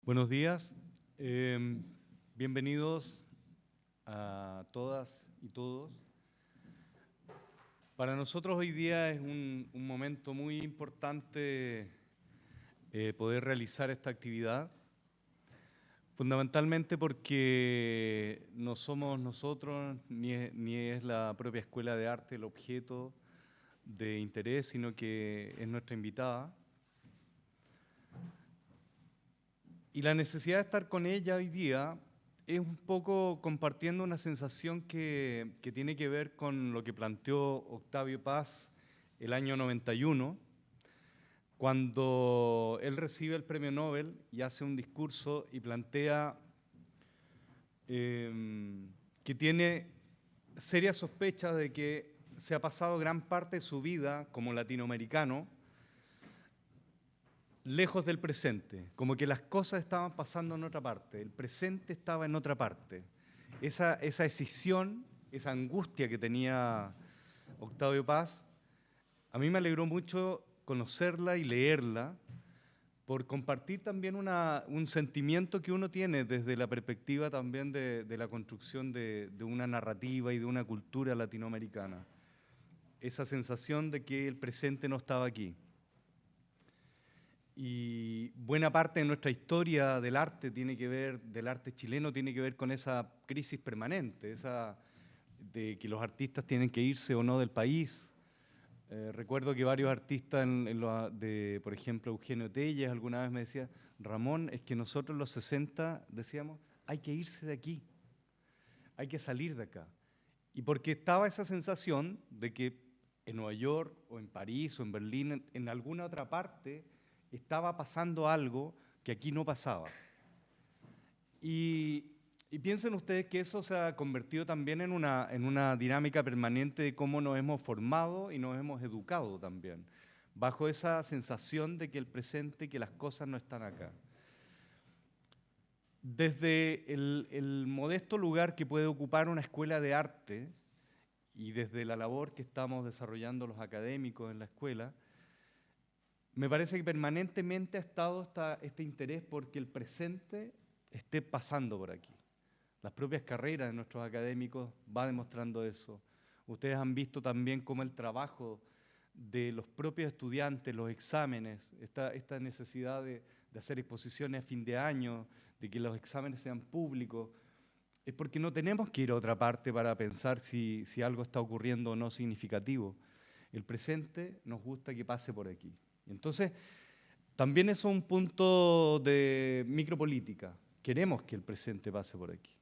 Buenos días, bienvenidos a todas y todos. Para nosotros hoy día es un momento muy importante poder realizar esta actividad, fundamentalmente porque no somos nosotros ni es la propia Escuela de Arte el objeto de interés, sino que es nuestra invitada. Y la necesidad de estar con ella hoy día es un poco compartiendo una sensación que tiene que ver con lo que planteó Octavio Paz el año 91, cuando él recibe el premio Nobel y hace un discurso y plantea que tiene serias sospechas de que se ha pasado gran parte de su vida como latinoamericano lejos del presente, como que las cosas estaban pasando en otra parte, el presente estaba en otra parte. Esa escisión, esa angustia que tenía Octavio Paz, a mí me alegró mucho conocerla y leerla, por compartir también un sentimiento que uno tiene desde la perspectiva también de la construcción de una narrativa y de una cultura latinoamericana. Esa sensación de que el presente no estaba aquí. Y buena parte de nuestra historia del arte del arte chileno, tiene que ver con esa crisis permanente, esa de que los artistas tienen que irse o no del país. Recuerdo que varios artistas, por ejemplo, Eugenio Telles, alguna vez me decía, Ramón, es que nosotros en los 60 decíamos, hay que irse de aquí, hay que salir de acá. Y porque estaba esa sensación de que en Nueva York, o en París, o en Berlín, en alguna otra parte, estaba pasando algo que aquí no pasaba. Y piensen ustedes que eso se ha convertido también en una dinámica permanente de cómo nos hemos formado y nos hemos educado también, bajo esa sensación de que el presente, que las cosas no están acá. Desde el modesto lugar que puede ocupar una escuela de arte y desde la labor que estamos desarrollando los académicos en la escuela, me parece que permanentemente ha estado este interés porque el presente esté pasando por aquí. Las propias carreras de nuestros académicos van demostrando eso. Ustedes han visto también cómo el trabajo de los propios estudiantes, los exámenes, esta necesidad de hacer exposiciones a fin de año, de que los exámenes sean públicos, es porque no tenemos que ir a otra parte para pensar si algo está ocurriendo o no significativo. El presente nos gusta que pase por aquí. Entonces, también eso es un punto de micropolítica. Queremos que el presente pase por aquí.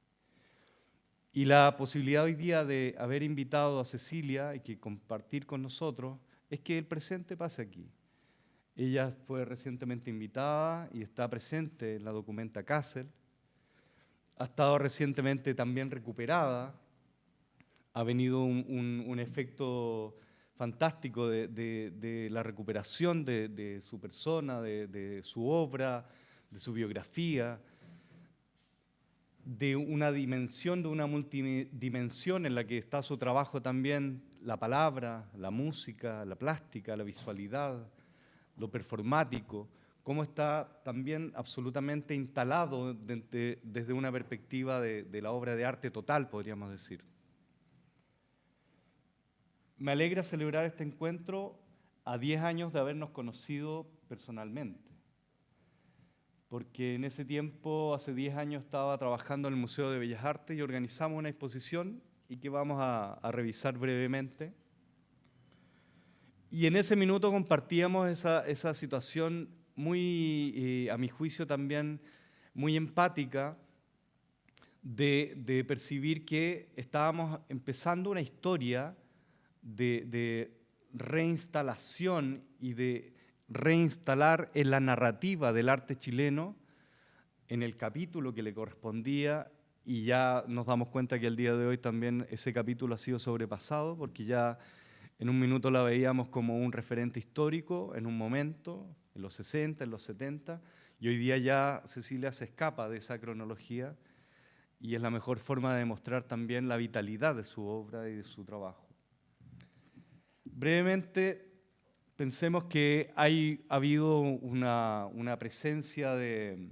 Y la posibilidad hoy día de haber invitado a Cecilia y que compartir con nosotros es que el presente pase aquí. Ella fue recientemente invitada y está presente en la Documenta Kassel. Ha estado recientemente también recuperada. Ha venido un efecto fantástico de la recuperación de su persona, de su obra, de su biografía, de una dimensión, de una multidimensión en la que está su trabajo también, la palabra, la música, la plástica, la visualidad, lo performático, cómo está también absolutamente instalado desde una perspectiva de la obra de arte total, podríamos decir. Me alegra celebrar este encuentro a 10 años de habernos conocido personalmente, porque en ese tiempo, hace 10 años, estaba trabajando en el Museo de Bellas Artes y organizamos una exposición y que vamos a revisar brevemente. Y en ese minuto compartíamos esa situación muy, a mi juicio también, muy empática de percibir que estábamos empezando una historia de reinstalación y de reinstalar en la narrativa del arte chileno, en el capítulo que le correspondía, y ya nos damos cuenta que el día de hoy también ese capítulo ha sido sobrepasado, porque ya en un minuto la veíamos como un referente histórico, en un momento, en los 60, en los 70, y hoy día ya Cecilia se escapa de esa cronología, y es la mejor forma de demostrar también la vitalidad de su obra y de su trabajo. Brevemente, pensemos que ha habido una presencia de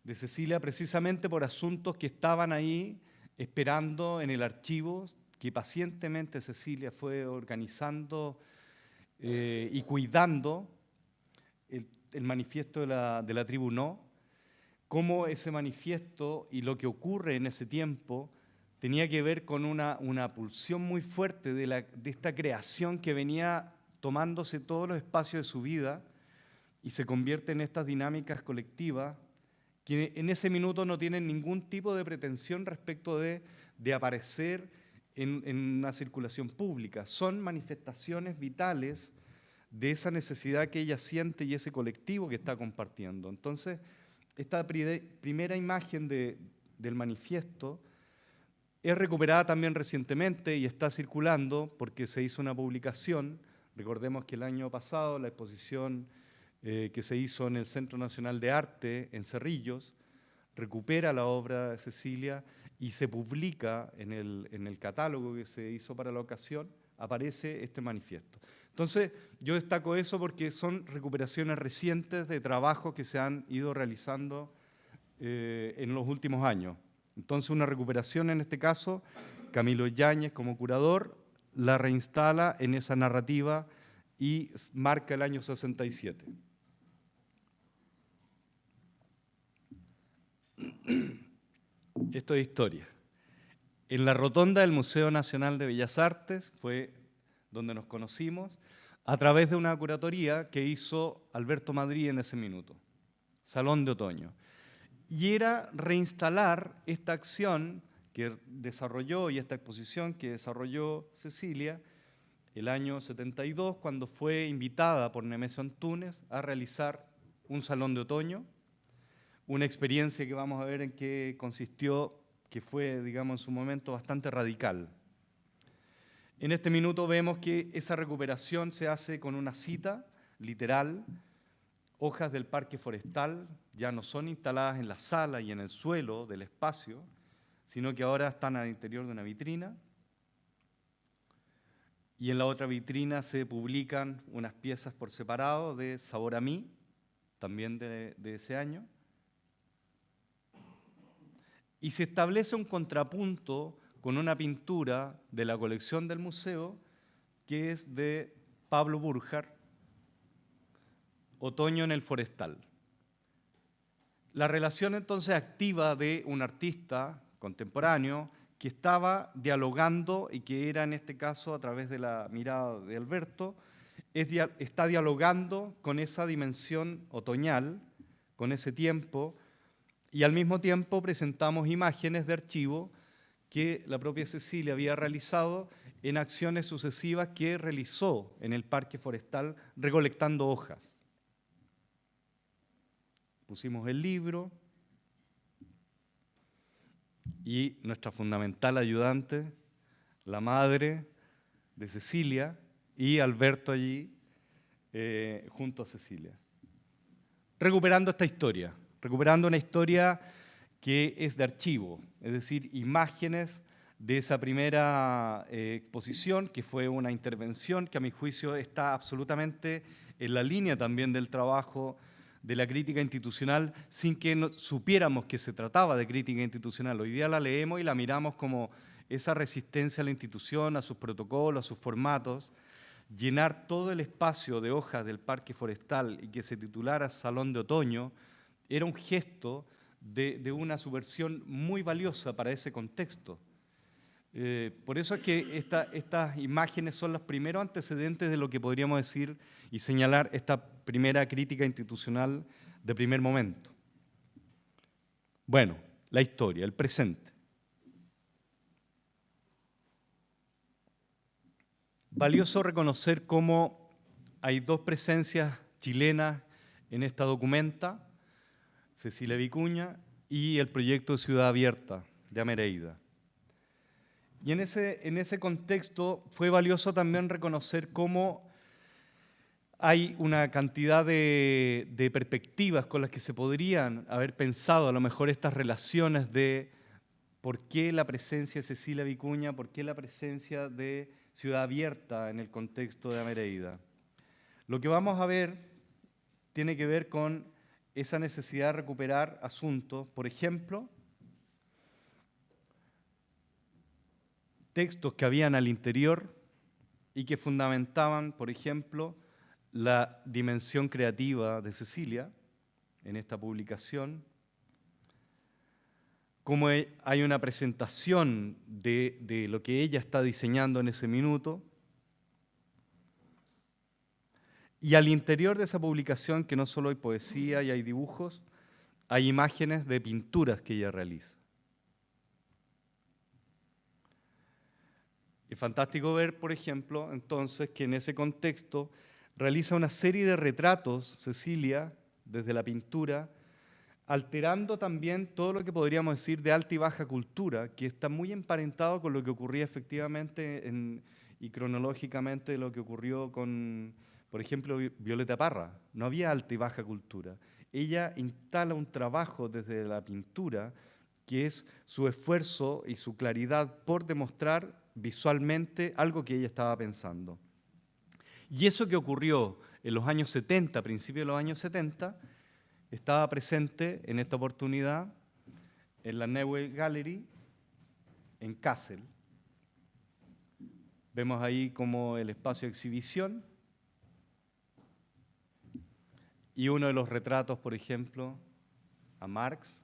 de Cecilia precisamente por asuntos que estaban ahí esperando en el archivo, que pacientemente Cecilia fue organizando y cuidando el manifiesto de la tribu No, cómo ese manifiesto y lo que ocurre en ese tiempo tenía que ver con una pulsión muy fuerte de esta creación que venía tomándose todos los espacios de su vida y se convierte en estas dinámicas colectivas que en ese minuto no tienen ningún tipo de pretensión respecto de aparecer en una circulación pública. Son manifestaciones vitales de esa necesidad que ella siente y ese colectivo que está compartiendo. Entonces, esta primera imagen del manifiesto es recuperada también recientemente y está circulando porque se hizo una publicación. Recordemos que el año pasado la exposición que se hizo en el Centro Nacional de Arte en Cerrillos recupera la obra de Cecilia y se publica en el catálogo que se hizo para la ocasión, aparece este manifiesto. Entonces, yo destaco eso porque son recuperaciones recientes de trabajos que se han ido realizando en los últimos años. Entonces, una recuperación en este caso, Camilo Yáñez como curador la reinstala en esa narrativa y marca el año 67. Esto es historia. En la rotonda del Museo Nacional de Bellas Artes fue donde nos conocimos, a través de una curatoría que hizo Alberto Madrid en ese minuto, Salón de Otoño. Y era reinstalar esta acción que desarrolló y esta exposición que desarrolló Cecilia el año 72, cuando fue invitada por Nemesio Antunes a realizar un Salón de Otoño, una experiencia que vamos a ver en qué consistió, que fue, digamos, en su momento bastante radical. En este minuto vemos que esa recuperación se hace con una cita literal. Hojas del parque forestal ya no son instaladas en la sala y en el suelo del espacio, sino que ahora están al interior de una vitrina. Y en la otra vitrina se publican unas piezas por separado de Sabor a mí, también de ese año. Y se establece un contrapunto con una pintura de la colección del museo que es de Pablo Burjar, Otoño en el Forestal. La relación entonces activa de un artista contemporáneo que estaba dialogando y que era en este caso a través de la mirada de Alberto, está dialogando con esa dimensión otoñal, con ese tiempo, y al mismo tiempo presentamos imágenes de archivo que la propia Cecilia había realizado en acciones sucesivas que realizó en el parque forestal recolectando hojas. Pusimos el libro y nuestra fundamental ayudante, la madre de Cecilia, y Alberto allí junto a Cecilia. Recuperando esta historia, recuperando una historia que es de archivo, es decir, imágenes de esa primera exposición, que fue una intervención que a mi juicio está absolutamente en la línea también del trabajo de la crítica institucional, sin que supiéramos que se trataba de crítica institucional. Hoy día la leemos y la miramos como esa resistencia a la institución, a sus protocolos, a sus formatos. Llenar todo el espacio de hojas del parque forestal y que se titulara Salón de Otoño era un gesto de una subversión muy valiosa para ese contexto. Por eso es que estas imágenes son los primeros antecedentes de lo que podríamos decir y señalar esta primera crítica institucional de primer momento. Bueno, la historia, el presente. Valioso reconocer cómo hay dos presencias chilenas en esta documenta, Cecilia Vicuña y el proyecto de Ciudad Abierta de Amereida. Y en ese contexto fue valioso también reconocer cómo hay una cantidad de perspectivas con las que se podrían haber pensado a lo mejor estas relaciones de por qué la presencia de Cecilia Vicuña, por qué la presencia de Ciudad Abierta en el contexto de Amereida. Lo que vamos a ver tiene que ver con esa necesidad de recuperar asuntos, por ejemplo, textos que habían al interior y que fundamentaban, por ejemplo, la dimensión creativa de Cecilia en esta publicación, cómo hay una presentación de lo que ella está diseñando en ese minuto. Y al interior de esa publicación, que no solo hay poesía y hay dibujos, hay imágenes de pinturas que ella realiza. Es fantástico ver, por ejemplo, entonces, que en ese contexto realiza una serie de retratos, Cecilia, desde la pintura, alterando también todo lo que podríamos decir de alta y baja cultura, que está muy emparentado con lo que ocurría efectivamente y cronológicamente lo que ocurrió con, por ejemplo, Violeta Parra. No había alta y baja cultura. Ella instala un trabajo desde la pintura que es su esfuerzo y su claridad por demostrar visualmente algo que ella estaba pensando. Y eso que ocurrió en los años 70, a principios de los años 70, estaba presente en esta oportunidad en la Neue Gallery en Kassel. Vemos ahí como el espacio de exhibición y uno de los retratos, por ejemplo, a Marx.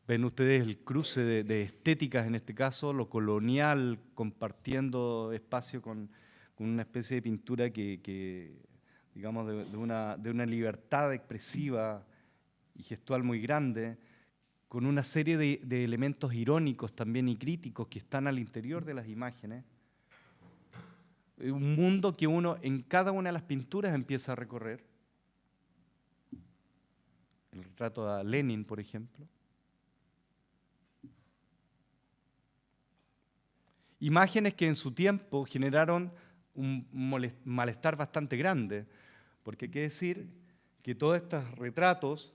Ven ustedes el cruce de estéticas en este caso, lo colonial compartiendo espacio con una especie de pintura que digamos, de una libertad expresiva y gestual muy grande, con una serie de elementos irónicos también y críticos que están al interior de las imágenes. Un mundo que uno en cada una de las pinturas empieza a recorrer. El retrato a Lenin, por ejemplo. Imágenes que en su tiempo generaron un malestar bastante grande, porque hay que decir que todos estos retratos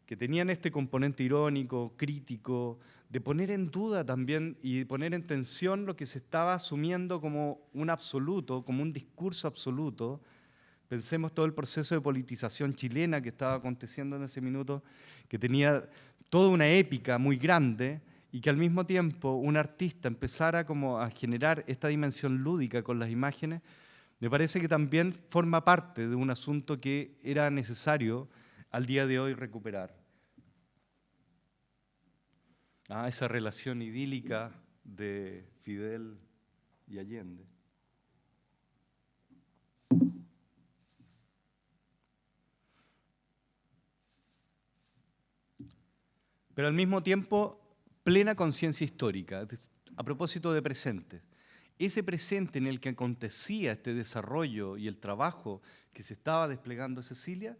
que tenían este componente irónico, crítico, de poner en duda también y de poner en tensión lo que se estaba asumiendo como un absoluto, como un discurso absoluto. Pensemos todo el proceso de politización chilena que estaba aconteciendo en ese minuto, que tenía toda una épica muy grande, y que al mismo tiempo un artista empezara como a generar esta dimensión lúdica con las imágenes, me parece que también forma parte de un asunto que era necesario al día de hoy recuperar. Esa relación idílica de Fidel y Allende. Pero al mismo tiempo, plena conciencia histórica, a propósito de presentes. Ese presente en el que acontecía este desarrollo y el trabajo que se estaba desplegando Cecilia,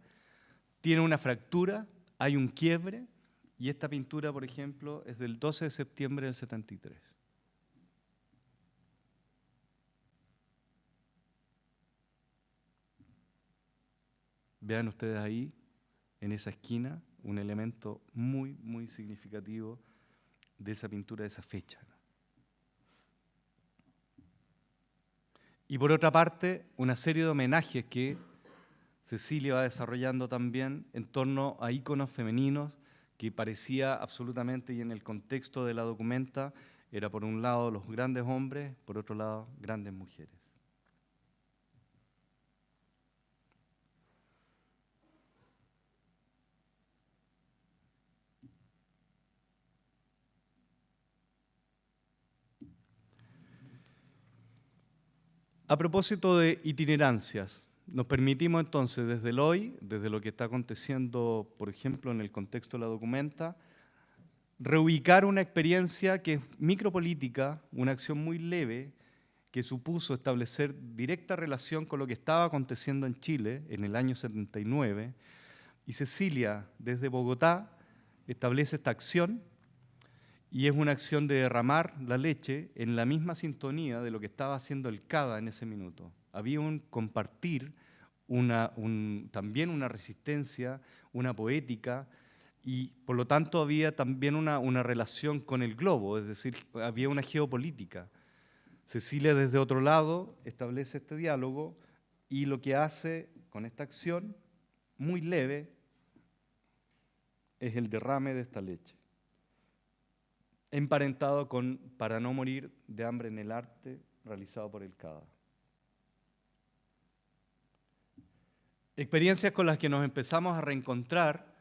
tiene una fractura, hay un quiebre, y esta pintura, por ejemplo, es del 12 de septiembre del 73. Vean ustedes ahí, en esa esquina, un elemento muy, muy significativo de esa pintura, de esa fecha. Y por otra parte, una serie de homenajes que Cecilia va desarrollando también en torno a íconos femeninos que parecía absolutamente, y en el contexto de la documenta, era por un lado los grandes hombres, por otro lado grandes mujeres. A propósito de itinerancias, nos permitimos entonces desde el hoy, desde lo que está aconteciendo, por ejemplo, en el contexto de la documenta, reubicar una experiencia que es micropolítica, una acción muy leve, que supuso establecer directa relación con lo que estaba aconteciendo en Chile en el año 79, y Cecilia, desde Bogotá, establece esta acción, y es una acción de derramar la leche en la misma sintonía de lo que estaba haciendo el CADA en ese minuto. Había un compartir, también una resistencia, una poética, y por lo tanto había también una relación con el globo, es decir, había una geopolítica. Cecilia desde otro lado establece este diálogo y lo que hace con esta acción, muy leve, es el derrame de esta leche, emparentado con Para no morir de hambre en el arte, realizado por el CADA. Experiencias con las que nos empezamos a reencontrar,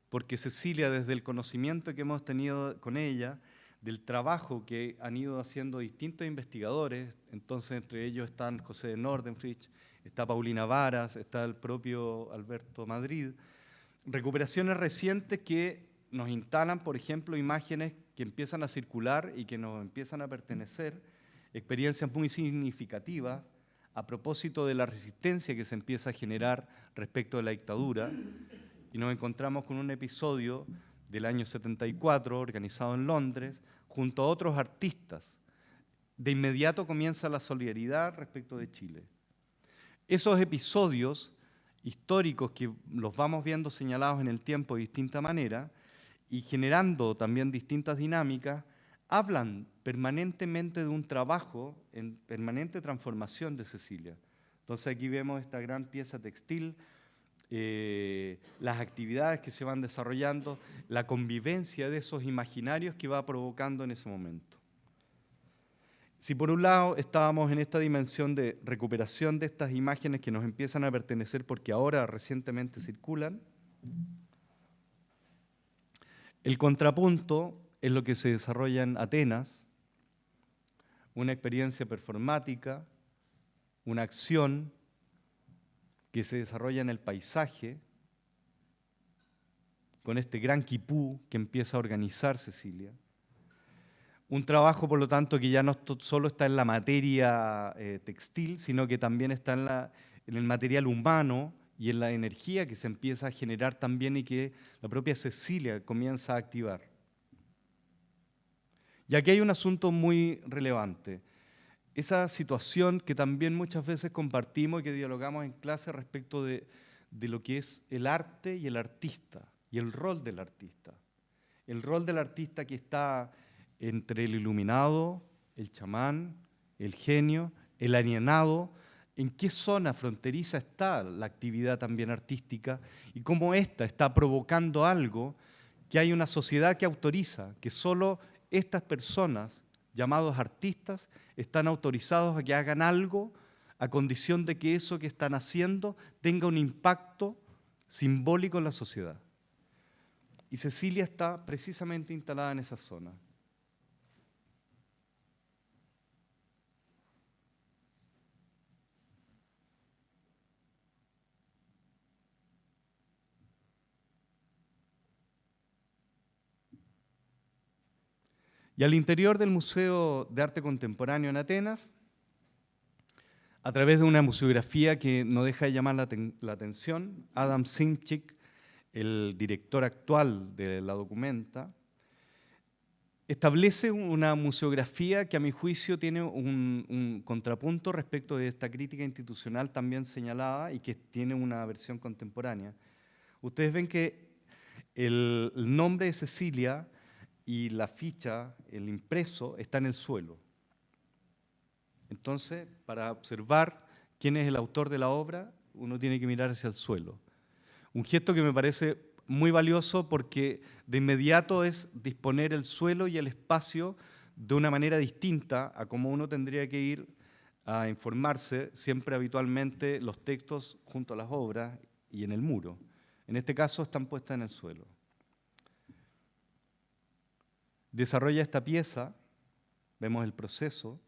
porque Cecilia, desde el conocimiento que hemos tenido con ella, del trabajo que han ido haciendo distintos investigadores, entonces entre ellos están José de Nordenfrich, está Paulina Varas, está el propio Alberto Madrid, recuperaciones recientes que nos instalan, por ejemplo, imágenes que empiezan a circular y que nos empiezan a pertenecer, experiencias muy significativas a propósito de la resistencia que se empieza a generar respecto de la dictadura, y nos encontramos con un episodio del año 74, organizado en Londres, junto a otros artistas. De inmediato comienza la solidaridad respecto de Chile. Esos episodios históricos que los vamos viendo señalados en el tiempo de distinta manera y generando también distintas dinámicas, hablan permanentemente de un trabajo en permanente transformación de Cecilia. Entonces aquí vemos esta gran pieza textil, las actividades que se van desarrollando, la convivencia de esos imaginarios que va provocando en ese momento. Si por un lado estábamos en esta dimensión de recuperación de estas imágenes que nos empiezan a pertenecer porque ahora recientemente circulan, el contrapunto es lo que se desarrolla en Atenas, una experiencia performática, una acción que se desarrolla en el paisaje, con este gran quipú que empieza a organizar Cecilia. Un trabajo, por lo tanto, que ya no solo está en la materia textil, sino que también está en el material humano y en la energía que se empieza a generar también y que la propia Cecilia comienza a activar. Y aquí hay un asunto muy relevante. Esa situación que también muchas veces compartimos y que dialogamos en clase respecto de lo que es el arte y el artista, y el rol del artista. El rol del artista que está entre el iluminado, el chamán, el genio, el alienado, en qué zona fronteriza está la actividad también artística y cómo ésta está provocando algo que hay una sociedad que autoriza, que solo estas personas, llamados artistas, están autorizados a que hagan algo a condición de que eso que están haciendo tenga un impacto simbólico en la sociedad. Y Cecilia está precisamente instalada en esa zona. Y al interior del Museo de Arte Contemporáneo en Atenas, a través de una museografía que no deja de llamar la atención, Adam Simchik, el director actual de la Documenta, establece una museografía que a mi juicio tiene un contrapunto respecto de esta crítica institucional también señalada y que tiene una versión contemporánea. Ustedes ven que el nombre de Cecilia y la ficha, el impreso, está en el suelo. Entonces, para observar quién es el autor de la obra, uno tiene que mirar hacia el suelo. Un gesto que me parece muy valioso porque de inmediato es disponer el suelo y el espacio de una manera distinta a como uno tendría que ir a informarse siempre habitualmente los textos junto a las obras y en el muro. En este caso están puestas en el suelo. Desarrolla esta pieza, vemos el proceso.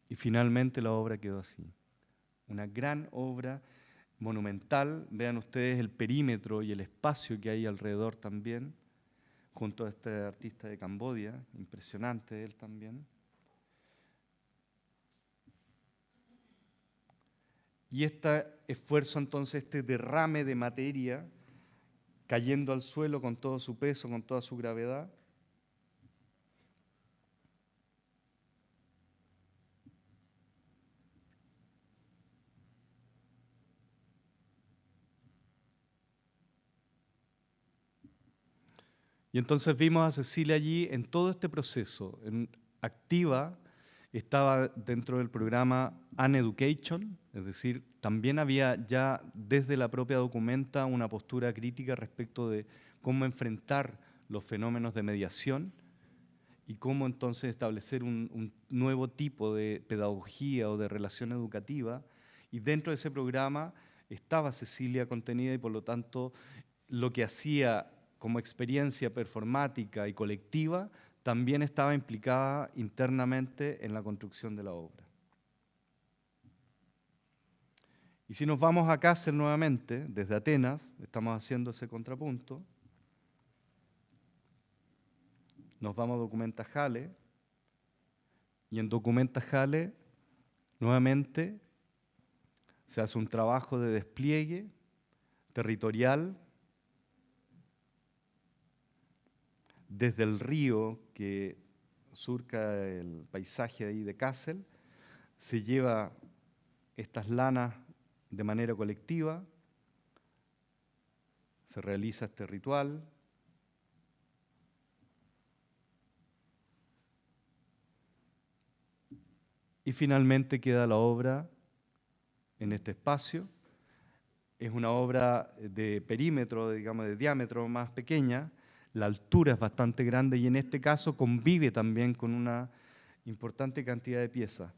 Y finalmente la obra quedó así. Una gran obra monumental. Vean ustedes el perímetro y el espacio que hay alrededor también, junto a este artista de Camboya, impresionante él también. Y este esfuerzo entonces, este derrame de materia, cayendo al suelo con todo su peso, con toda su gravedad, Y entonces vimos a Cecilia allí en todo este proceso, activa, estaba dentro del programa An Education, es decir, también había ya desde la propia documenta una postura crítica respecto de cómo enfrentar los fenómenos de mediación y cómo entonces establecer un nuevo tipo de pedagogía o de relación educativa. Y dentro de ese programa estaba Cecilia contenida y por lo tanto lo que hacía como experiencia performática y colectiva también estaba implicada internamente en la construcción de la obra. Y si nos vamos a Kassel nuevamente, desde Atenas, estamos haciendo ese contrapunto, nos vamos a Documenta Halle, y en Documenta Halle, nuevamente, se hace un trabajo de despliegue territorial desde el río que surca el paisaje ahí de Kassel, se lleva estas lanas de manera colectiva, se realiza este ritual, y finalmente queda la obra en este espacio. Es una obra de perímetro, digamos, de diámetro más pequeña, la altura es bastante grande y en este caso convive también con una importante cantidad de piezas.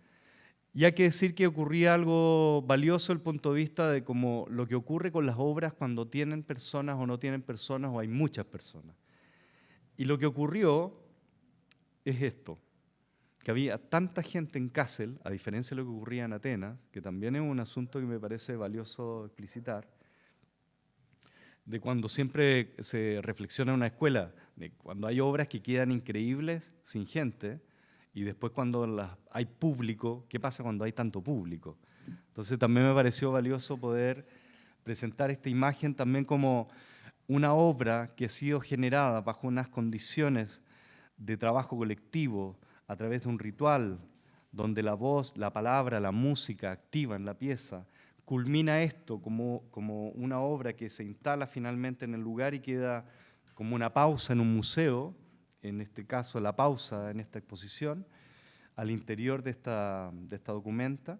Y hay que decir que ocurría algo valioso desde el punto de vista de como lo que ocurre con las obras cuando tienen personas o no tienen personas o hay muchas personas. Y lo que ocurrió es esto, que había tanta gente en Kassel, a diferencia de lo que ocurría en Atenas, que también es un asunto que me parece valioso explicitar, de cuando siempre se reflexiona en una escuela, de cuando hay obras que quedan increíbles sin gente, y después cuando hay público, ¿qué pasa cuando hay tanto público? Entonces también me pareció valioso poder presentar esta imagen también como una obra que ha sido generada bajo unas condiciones de trabajo colectivo, a través de un ritual, donde la voz, la palabra, la música activa en la pieza, culmina esto como una obra que se instala finalmente en el lugar y queda como una pausa en un museo, en este caso la pausa en esta exposición, al interior de esta documenta,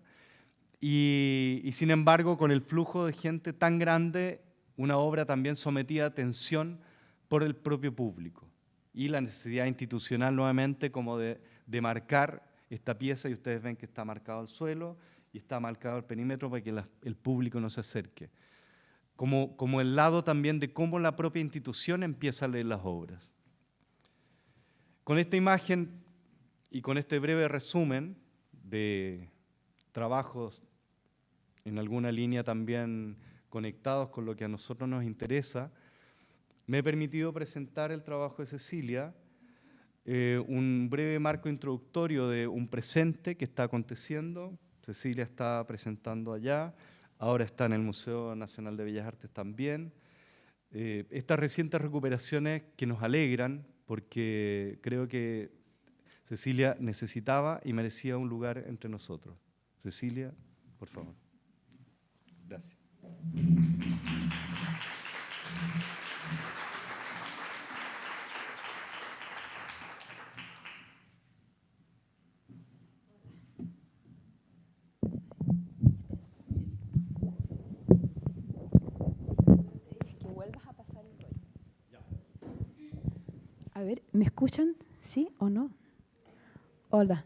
y sin embargo con el flujo de gente tan grande, una obra también sometida a tensión por el propio público, y la necesidad institucional nuevamente como de marcar esta pieza, y ustedes ven que está marcado el suelo, y está marcado el perímetro para que el público no se acerque. Como el lado también de cómo la propia institución empieza a leer las obras. Con esta imagen y con este breve resumen de trabajos en alguna línea también conectados con lo que a nosotros nos interesa, me he permitido presentar el trabajo de Cecilia, un breve marco introductorio de un presente que está aconteciendo. Cecilia está presentando allá, ahora está en el Museo Nacional de Bellas Artes también. Estas recientes recuperaciones que nos alegran, porque creo que Cecilia necesitaba y merecía un lugar entre nosotros. Cecilia, por favor. Gracias. A ver, ¿me escuchan? ¿Sí o no? Hola.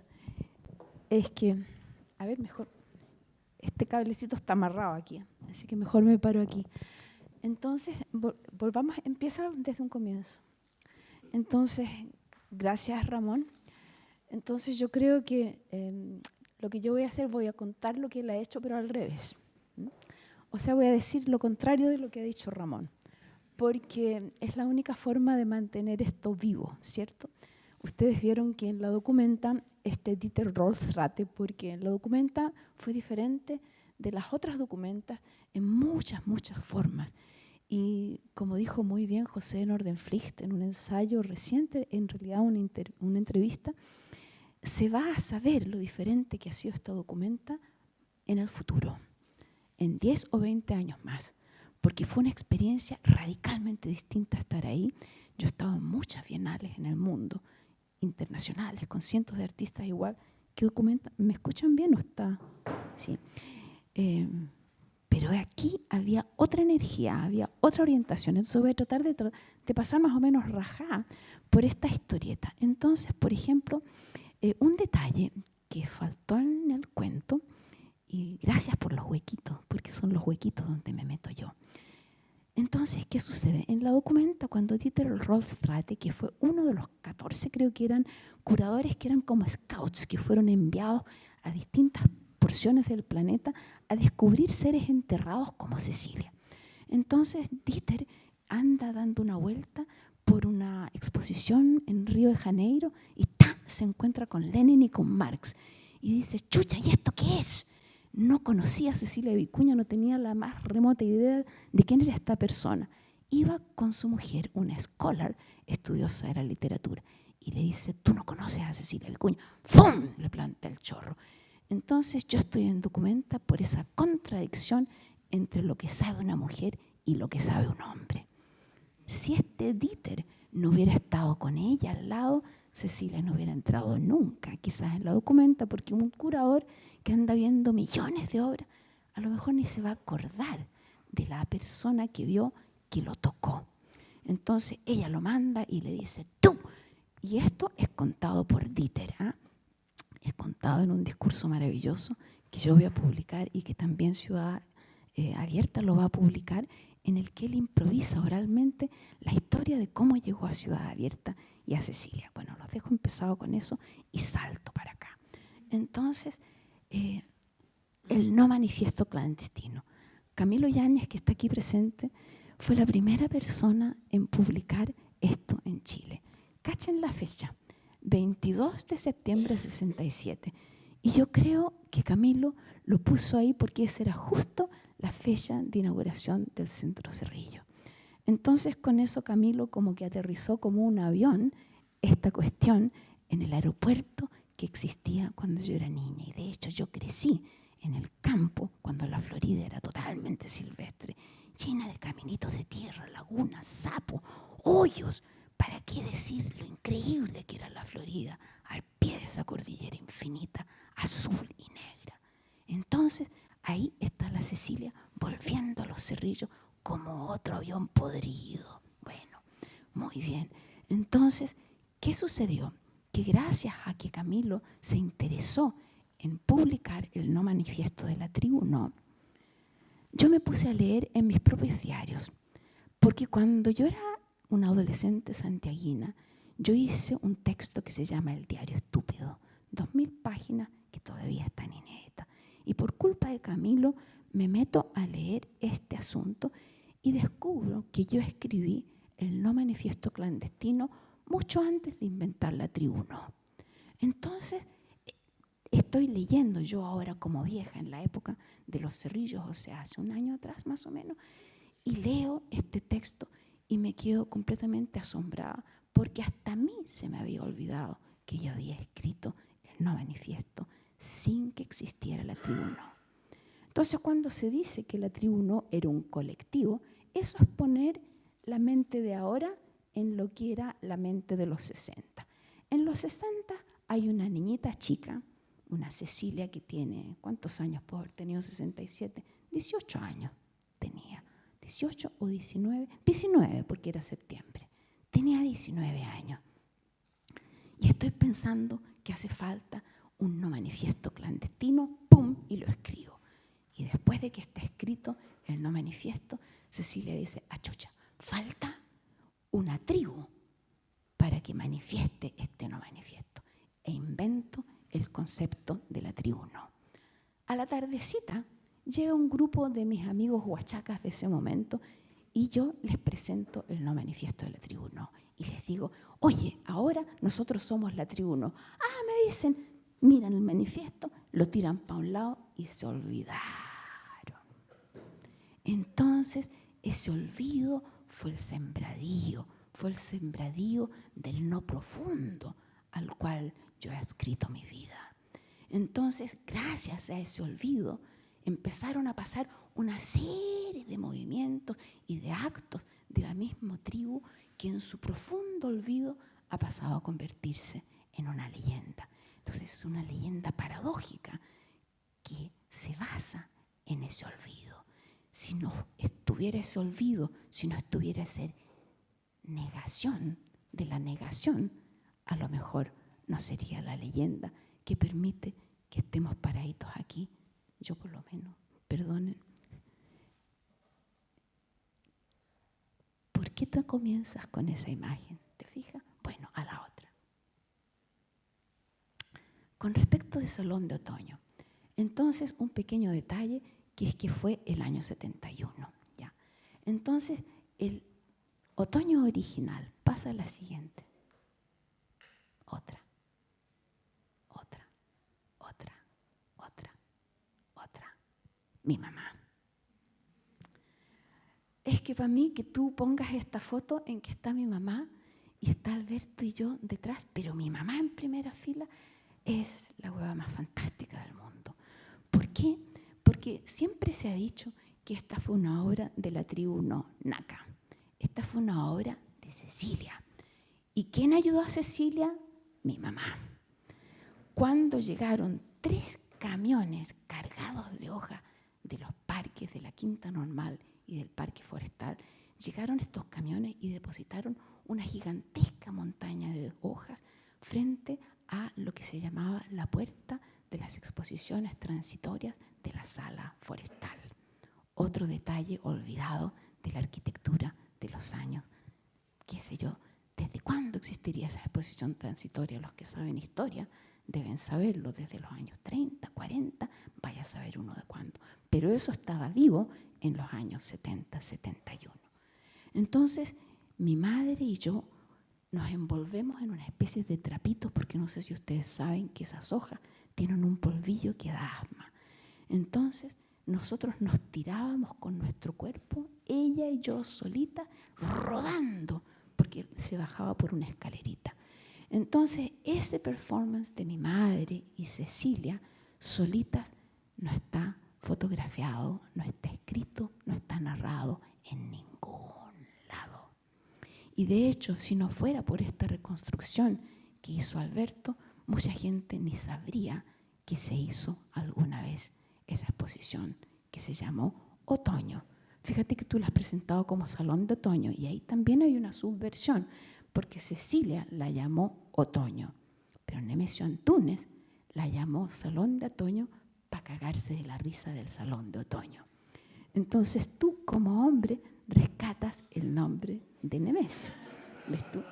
Es que, a ver, mejor, este cablecito está amarrado aquí, así que mejor me paro aquí. Entonces, volvamos, empieza desde un comienzo. Entonces, gracias Ramón. Entonces yo creo que lo que yo voy a hacer, voy a contar lo que él ha hecho, pero al revés. O sea, voy a decir lo contrario de lo que ha dicho Ramón, porque es la única forma de mantener esto vivo, ¿cierto? Ustedes vieron que en la documenta, Dieter Rolfsrate, porque en la documenta fue diferente de las otras documentas en muchas formas. Y como dijo muy bien José Nordenflicht en un ensayo reciente, en realidad una entrevista, se va a saber lo diferente que ha sido esta documenta en el futuro, en 10 o 20 años más, porque fue una experiencia radicalmente distinta estar ahí. Yo he estado en muchas bienales en el mundo, internacionales, con cientos de artistas igual, que documentan. ¿Me escuchan bien o está? Sí. Pero aquí había otra energía, había otra orientación. Entonces voy a tratar de pasar más o menos rajada por esta historieta. Entonces, por ejemplo, un detalle que faltó en el cuento, y gracias por los huequitos, porque son los huequitos donde me meto yo. Entonces, ¿qué sucede? En la documenta, cuando Dieter Rollstrate, que fue uno de los 14, creo que eran curadores que eran como scouts, que fueron enviados a distintas porciones del planeta a descubrir seres enterrados como Cecilia. Entonces, Dieter anda dando una vuelta por una exposición en Río de Janeiro y ¡ta! Se encuentra con Lenin y con Marx. Y dice, chucha, ¿y esto qué es? No conocía a Cecilia Vicuña, no tenía la más remota idea de quién era esta persona. Iba con su mujer, una scholar, estudiosa de la literatura, y le dice, ¿tú no conoces a Cecilia Vicuña? ¡Fum! Le planta el chorro. Entonces yo estoy en documenta por esa contradicción entre lo que sabe una mujer y lo que sabe un hombre. Si este Dieter no hubiera estado con ella al lado, Cecilia no hubiera entrado nunca, quizás en la documenta, porque un curador que anda viendo millones de obras, a lo mejor ni se va a acordar de la persona que vio que lo tocó. Entonces ella lo manda y le dice, tú. Y esto es contado por Dieter, ¿eh? Es contado en un discurso maravilloso que yo voy a publicar y que también Ciudad Abierta lo va a publicar, en el que él improvisa oralmente la historia de cómo llegó a Ciudad Abierta y a Cecilia. Bueno, los dejo empezado con eso y salto para acá. Entonces, el no manifiesto clandestino. Camilo Yáñez, que está aquí presente, fue la primera persona en publicar esto en Chile. Cachen la fecha, 22 de septiembre de 67. Y yo creo que Camilo lo puso ahí porque esa era justo la fecha de inauguración del Centro Cerrillo. Entonces con eso Camilo como que aterrizó como un avión esta cuestión en el aeropuerto que existía cuando yo era niña. Y de hecho yo crecí en el campo cuando la Florida era totalmente silvestre, llena de caminitos de tierra, lagunas, sapos, hoyos. ¿Para qué decir lo increíble que era la Florida al pie de esa cordillera infinita, azul y negra? Entonces ahí está la Cecilia volviendo a los Cerrillos como otro avión podrido. Bueno, muy bien. Entonces, ¿qué sucedió? Que gracias a que Camilo se interesó en publicar el no manifiesto de la tribu, no, yo me puse a leer en mis propios diarios, porque cuando yo era una adolescente santiaguina, yo hice un texto que se llama El Diario Estúpido, 2000 páginas que todavía están inéditas. Y por culpa de Camilo me meto a leer este asunto y descubro que yo escribí el no manifiesto clandestino mucho antes de inventar la tribu no. Entonces, estoy leyendo yo ahora como vieja en la época de los Cerrillos, o sea, hace un año atrás más o menos, y leo este texto y me quedo completamente asombrada porque hasta a mí se me había olvidado que yo había escrito el no manifiesto sin que existiera la tribu no. Entonces, cuando se dice que la tribu no era un colectivo, eso es poner la mente de ahora en lo que era la mente de los 60. En los 60 hay una niñita chica, una Cecilia que tiene, ¿cuántos años puede haber tenido? 67, 18 años tenía. 18 o 19, 19 porque era septiembre. Tenía 19 años. Y estoy pensando que hace falta un no manifiesto clandestino, ¡pum! Y lo escribo. Y después de que está escrito el no manifiesto, Cecilia dice, achucha, falta una tribu para que manifieste este no manifiesto. E invento el concepto de la tribu no. A la tardecita llega un grupo de mis amigos huachacas de ese momento y yo les presento el no manifiesto de la tribu no. Y les digo, oye, ahora nosotros somos la tribu no. Ah, me dicen, miran el manifiesto, lo tiran para un lado y se olvidaron. Entonces, ese olvido fue el sembradío del no profundo al cual yo he adscrito mi vida. Entonces, gracias a ese olvido, empezaron a pasar una serie de movimientos y de actos de la misma tribu que en su profundo olvido ha pasado a convertirse en una leyenda. Entonces es una leyenda paradójica que se basa en ese olvido. Si no estuviera ese olvido, si no estuviera esa negación de la negación, a lo mejor no sería la leyenda que permite que estemos paraditos aquí. Yo por lo menos, perdonen. ¿Por qué tú comienzas con esa imagen? ¿Te fijas? Bueno, a la otra. Con respecto del Salón de Otoño, entonces un pequeño detalle que es que fue el año 71. ¿Ya? Entonces, el otoño original pasa a la siguiente. Otra. Mi mamá. Es que para mí que tú pongas esta foto en que está mi mamá y está Alberto y yo detrás, pero mi mamá en primera fila es la hueva más fantástica del mundo. ¿Por qué? Porque siempre se ha dicho que esta fue una obra de la tribu Naka. Esta fue una obra de Cecilia. ¿Y quién ayudó a Cecilia? Mi mamá. Cuando llegaron 3 camiones cargados de hojas de los parques de la Quinta Normal y del Parque Forestal, llegaron estos camiones y depositaron una gigantesca montaña de hojas frente a lo que se llamaba la puerta de las exposiciones transitorias de la sala forestal. Otro detalle olvidado de la arquitectura de los años, qué sé yo, ¿desde cuándo existiría esa exposición transitoria? Los que saben historia deben saberlo, desde los años 30, 40, vaya a saber uno de cuándo. Pero eso estaba vivo en los años 70, 71. Entonces, mi madre y yo nos envolvemos en una especie de trapitos, porque no sé si ustedes saben que esas hojas tienen un polvillo que da asma. Entonces, nosotros nos tirábamos con nuestro cuerpo, ella y yo solitas, rodando, porque se bajaba por una escalerita. Entonces, ese performance de mi madre y Cecilia, solitas, no está fotografiado, no está escrito, no está narrado en ningún lado. Y de hecho, si no fuera por esta reconstrucción que hizo Alberto, mucha gente ni sabría que se hizo alguna vez esa exposición que se llamó Otoño. Fíjate que tú la has presentado como Salón de Otoño y ahí también hay una subversión, porque Cecilia la llamó Otoño, pero Nemesio Antúnez la llamó Salón de Otoño para cagarse de la risa del Salón de Otoño. Entonces tú como hombre rescatas el nombre de Nemesio, ¿ves tú?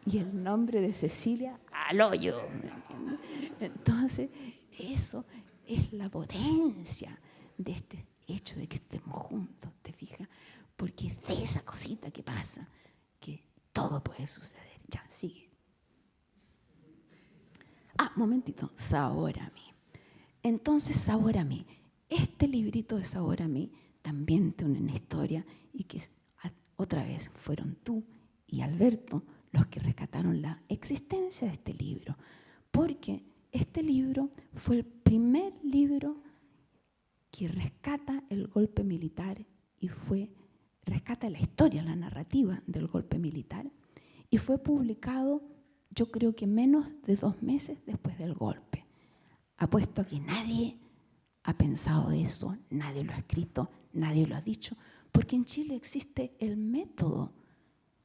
Y el nombre de Cecilia al hoyo, ¿me entiendes? Entonces eso es la potencia de este hecho de que estemos juntos, ¿te fijas? Porque es de esa cosita que pasa que todo puede suceder. Ya, sigue. Momentito, Sabor a mí. Entonces, Sabor a mí. Este librito de Sabor a mí también tiene una historia y que otra vez fueron tú y Alberto los que rescataron la existencia de este libro. Porque este libro fue el primer libro que rescata el golpe militar y rescata la historia, la narrativa del golpe militar y fue publicado, yo creo que menos de 2 meses después del golpe. Apuesto a que nadie ha pensado eso, nadie lo ha escrito, nadie lo ha dicho, porque en Chile existe el método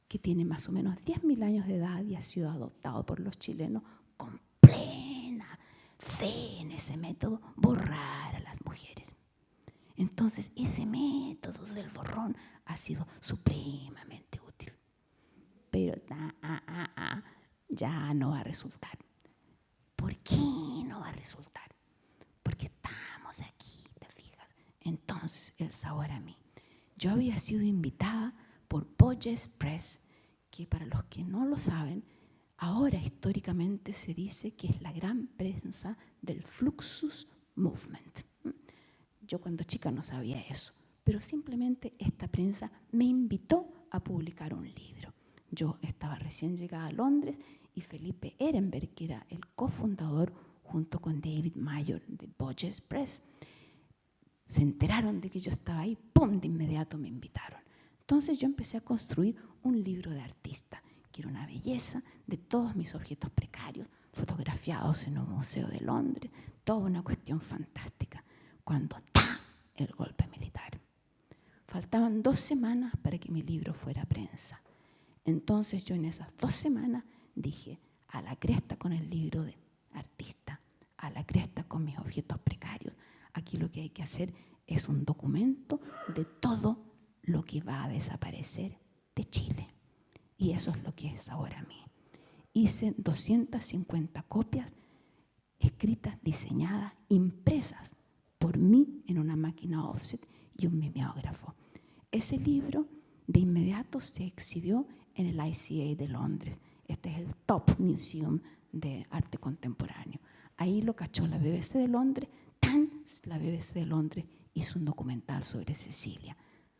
que tiene más o menos 10.000 años de edad y ha sido adoptado por los chilenos con plena fe en ese método, borrar a las mujeres. Entonces, ese método del borrón ha sido supremamente útil. Pero ya no va a resultar. ¿Por qué no va a resultar? Porque estamos aquí, ¿te fijas? Entonces, el Sabor a mí. Yo había sido invitada por Bojes Press, que para los que no lo saben, ahora históricamente se dice que es la gran prensa del Fluxus Movement. Yo cuando chica no sabía eso, pero simplemente esta prensa me invitó a publicar un libro. Yo estaba recién llegada a Londres y Felipe Ehrenberg, que era el cofundador junto con David Mayer de Bojes Press, se enteraron de que yo estaba ahí, ¡pum!, de inmediato me invitaron. Entonces yo empecé a construir un libro de artista, que era una belleza de todos mis objetos precarios, fotografiados en un museo de Londres, toda una cuestión fantástica. Cuando ¡ta! El golpe militar. Faltaban 2 semanas para que mi libro fuera a prensa. Entonces yo en esas 2 semanas dije, a la cresta con el libro de artista, a la cresta con mis objetos precarios. Aquí lo que hay que hacer es un documento de todo lo que va a desaparecer de Chile. Y eso es lo que es ahora a mí. Hice 250 copias escritas, diseñadas, impresas por mí en una máquina offset y un mimeógrafo. Ese libro de inmediato se exhibió en el ICA de Londres. Este es el Top Museum de Arte Contemporáneo. Ahí lo cachó la BBC de Londres. La BBC de Londres hizo un documental sobre Cecilia.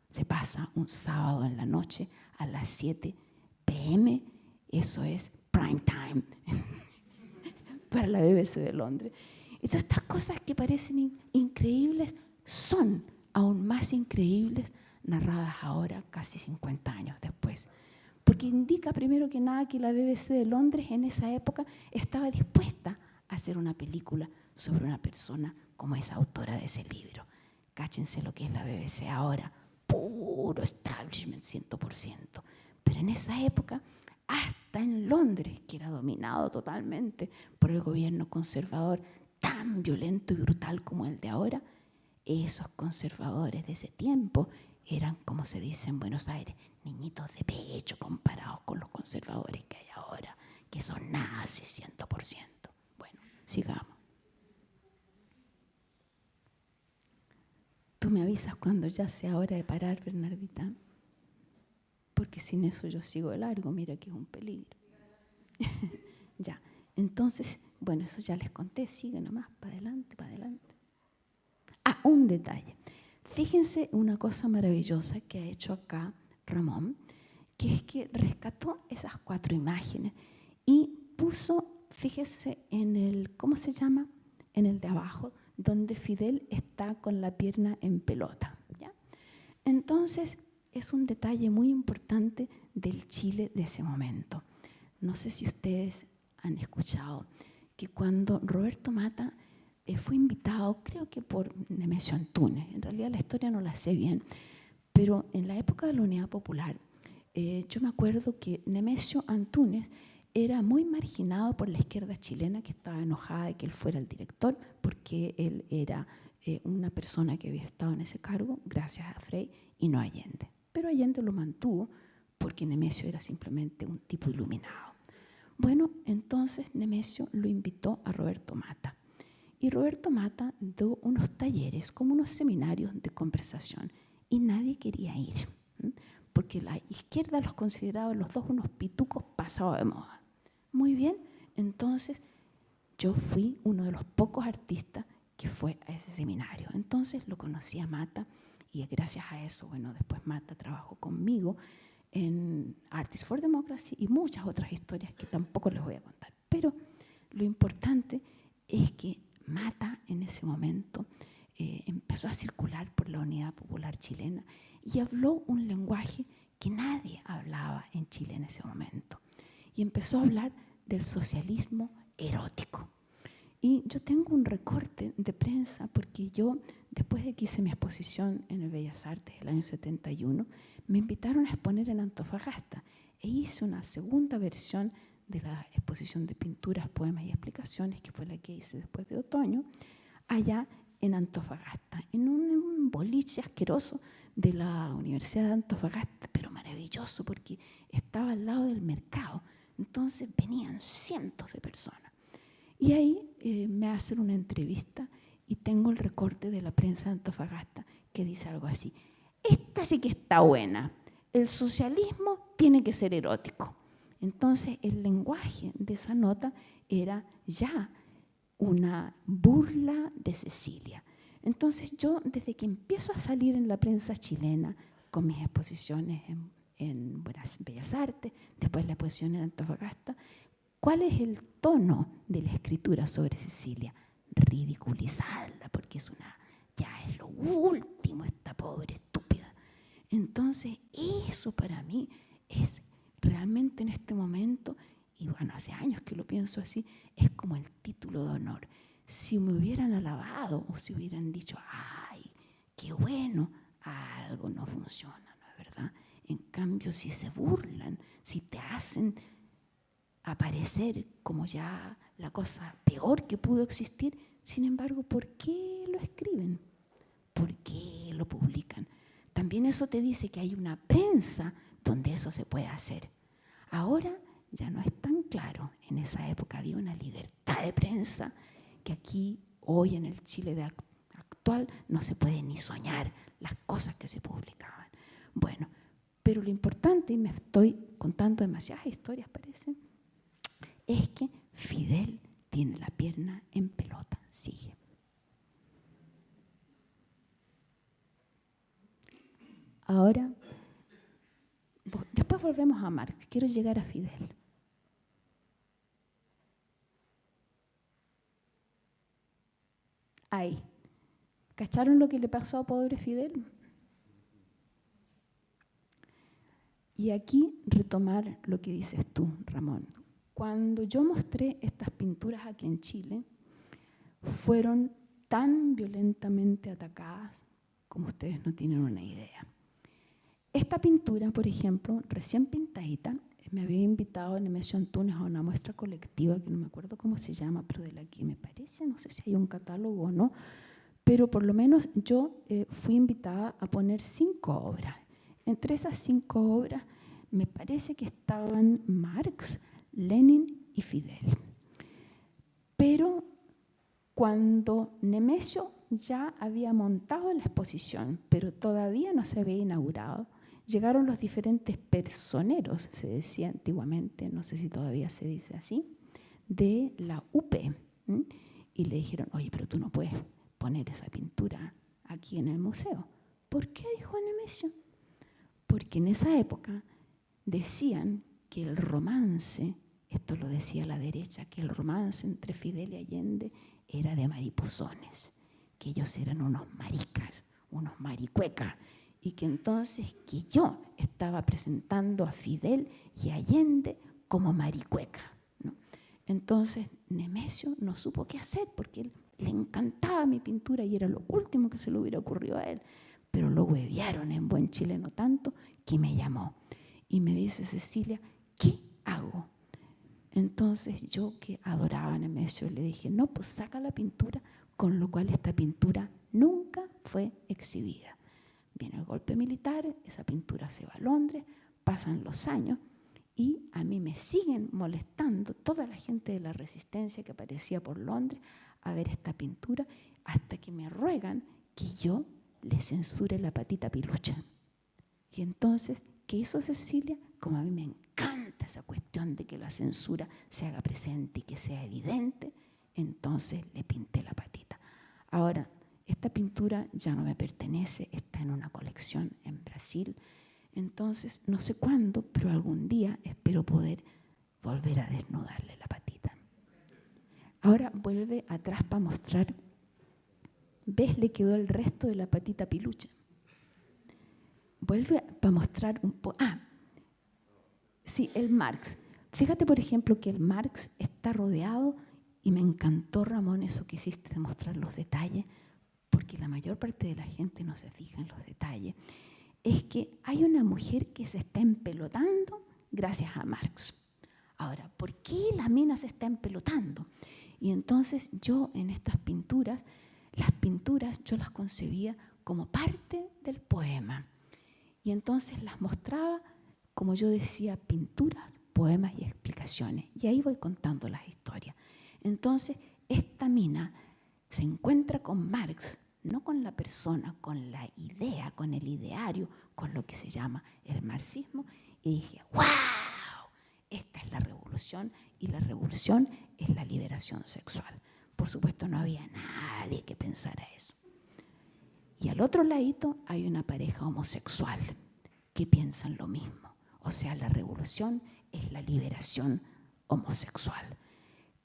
Se pasa un sábado en la noche a las 7 p.m. Eso es prime time para la BBC de Londres. Y todas estas cosas que parecen increíbles son aún más increíbles narradas ahora, casi 50 años después. Porque indica primero que nada que la BBC de Londres en esa época estaba dispuesta a hacer una película sobre una persona como esa autora de ese libro. Cáchense lo que es la BBC ahora, puro establishment 100%. Pero en esa época, hasta en Londres, que era dominado totalmente por el gobierno conservador, tan violento y brutal como el de ahora, esos conservadores de ese tiempo eran, como se dice en Buenos Aires, niñitos de pecho comparados con los conservadores que hay ahora, que son nazis 100%. Bueno, sigamos. Tú me avisas cuando ya sea hora de parar, Bernardita, porque sin eso yo sigo de largo, mira que es un peligro. Ya, entonces, bueno, eso ya les conté, sigue nomás, para adelante, para adelante. Ah, un detalle. Fíjense una cosa maravillosa que ha hecho acá Ramón, que es que rescató esas 4 imágenes y puso, fíjense, en el, ¿cómo se llama? En el de abajo, donde Fidel está con la pierna en pelota, ¿ya? Entonces, es un detalle muy importante del Chile de ese momento. No sé si ustedes han escuchado que cuando Roberto Mata fue invitado, creo que por Nemesio Antunes, en realidad la historia no la sé bien, pero en la época de la Unidad Popular, yo me acuerdo que Nemesio Antunes era muy marginado por la izquierda chilena, que estaba enojada de que él fuera el director, porque él era una persona que había estado en ese cargo gracias a Frei y no a Allende. Pero Allende lo mantuvo porque Nemesio era simplemente un tipo iluminado. Bueno, entonces Nemesio lo invitó a Roberto Mata. Y Roberto Mata dio unos talleres, como unos seminarios de conversación, y nadie quería ir, porque la izquierda los consideraba los dos unos pitucos pasados de moda. Muy bien, entonces yo fui uno de los pocos artistas que fue a ese seminario. Entonces lo conocí a Mata y gracias a eso, bueno, después Mata trabajó conmigo en Artists for Democracy y muchas otras historias que tampoco les voy a contar. Pero lo importante es que Mata en ese momento empezó a circular por la Unidad Popular Chilena y habló un lenguaje que nadie hablaba en Chile en ese momento. Y empezó a hablar del socialismo erótico. Y yo tengo un recorte de prensa porque yo, después de que hice mi exposición en el Bellas Artes el año 71, me invitaron a exponer en Antofagasta e hice una segunda versión de la exposición de pinturas, poemas y explicaciones, que fue la que hice después de otoño, allá en Antofagasta, en un boliche asqueroso de la Universidad de Antofagasta, pero maravilloso porque estaba al lado del mercado. Entonces venían cientos de personas. Y ahí me hacen una entrevista y tengo el recorte de la prensa de Antofagasta que dice algo así: esta sí que está buena, el socialismo tiene que ser erótico. Entonces el lenguaje de esa nota era ya una burla de Cecilia. Entonces yo, desde que empiezo a salir en la prensa chilena con mis exposiciones en Bellas Artes, después la exposición en Antofagasta, ¿cuál es el tono de la escritura sobre Cecilia? Ridiculizarla, porque ya es lo último, esta pobre estúpida. Entonces, eso para mí es realmente en este momento, y bueno, hace años que lo pienso así, es como el título de honor. Si me hubieran alabado o si hubieran dicho, ¡ay, qué bueno! Algo no funciona, ¿no es verdad? En cambio, si se burlan, si te hacen aparecer como ya la cosa peor que pudo existir, sin embargo, ¿por qué lo escriben? ¿Por qué lo publican? También eso te dice que hay una prensa donde eso se puede hacer. Ahora ya no es tan claro. En esa época había una libertad de prensa que aquí, hoy en el Chile actual, no se puede ni soñar las cosas que se publicaban. Bueno, pero lo importante, y me estoy contando demasiadas historias, parece, es que Fidel tiene la pierna en pelota. Sigue. Ahora, después volvemos a Marx. Quiero llegar a Fidel. Ahí. ¿Cacharon lo que le pasó a pobre Fidel? Y aquí retomar lo que dices tú, Ramón. Cuando yo mostré estas pinturas aquí en Chile, fueron tan violentamente atacadas como ustedes no tienen una idea. Esta pintura, por ejemplo, recién pintadita, me había invitado Nemesio Antunes a una muestra colectiva, que no me acuerdo cómo se llama, pero de la que me parece, no sé si hay un catálogo o no, pero por lo menos yo fui invitada a poner 5 obras. Entre esas 5 obras me parece que estaban Marx, Lenin y Fidel. Pero cuando Nemesio ya había montado la exposición, pero todavía no se había inaugurado, llegaron los diferentes personeros, se decía antiguamente, no sé si todavía se dice así, de la UP. Y le dijeron, oye, pero tú no puedes poner esa pintura aquí en el museo. ¿Por qué? Dijo Nemesio. Porque en esa época decían que el romance, esto lo decía la derecha, que el romance entre Fidel y Allende era de mariposones, que ellos eran unos maricas, unos maricuecas, y que entonces que yo estaba presentando a Fidel y a Allende como maricueca, ¿no? Entonces Nemesio no supo qué hacer porque él le encantaba mi pintura y era lo último que se le hubiera ocurrido a él, pero lo huevearon en buen chileno tanto que me llamó y me dice, Cecilia, ¿qué hago? Entonces yo, que adoraba a Nemesio, le dije, no, pues saca la pintura, con lo cual esta pintura nunca fue exhibida. Viene el golpe militar, esa pintura se va a Londres, pasan los años y a mí me siguen molestando toda la gente de la resistencia que aparecía por Londres a ver esta pintura, hasta que me ruegan que yo le censure la patita pilucha. Y entonces, ¿qué hizo Cecilia? Como a mí me encanta esa cuestión de que la censura se haga presente y que sea evidente, entonces le pinté la patita. Ahora, esta pintura ya no me pertenece, está en una colección en Brasil, entonces no sé cuándo, pero algún día espero poder volver a desnudarle la patita. Ahora vuelve atrás para mostrar, ¿ves? Le quedó el resto de la patita pilucha. Vuelve para mostrar un poco. Sí, el Marx. Fíjate, por ejemplo, que el Marx está rodeado, y me encantó, Ramón, eso que hiciste de mostrar los detalles, porque la mayor parte de la gente no se fija en los detalles. Es que hay una mujer que se está empelotando gracias a Marx. Ahora, ¿por qué la mina se está empelotando? Y entonces yo en estas pinturas, las pinturas yo las concebía como parte del poema. Y entonces las mostraba, como yo decía, pinturas, poemas y explicaciones. Y ahí voy contando las historias. Entonces, esta mina se encuentra con Marx, no con la persona, con la idea, con el ideario, con lo que se llama el marxismo. Y dije, ¡wow! Esta es la revolución, y la revolución es la liberación sexual. Por supuesto, no había nadie que pensara eso. Y al otro ladito hay una pareja homosexual que piensan lo mismo. O sea, la revolución es la liberación homosexual.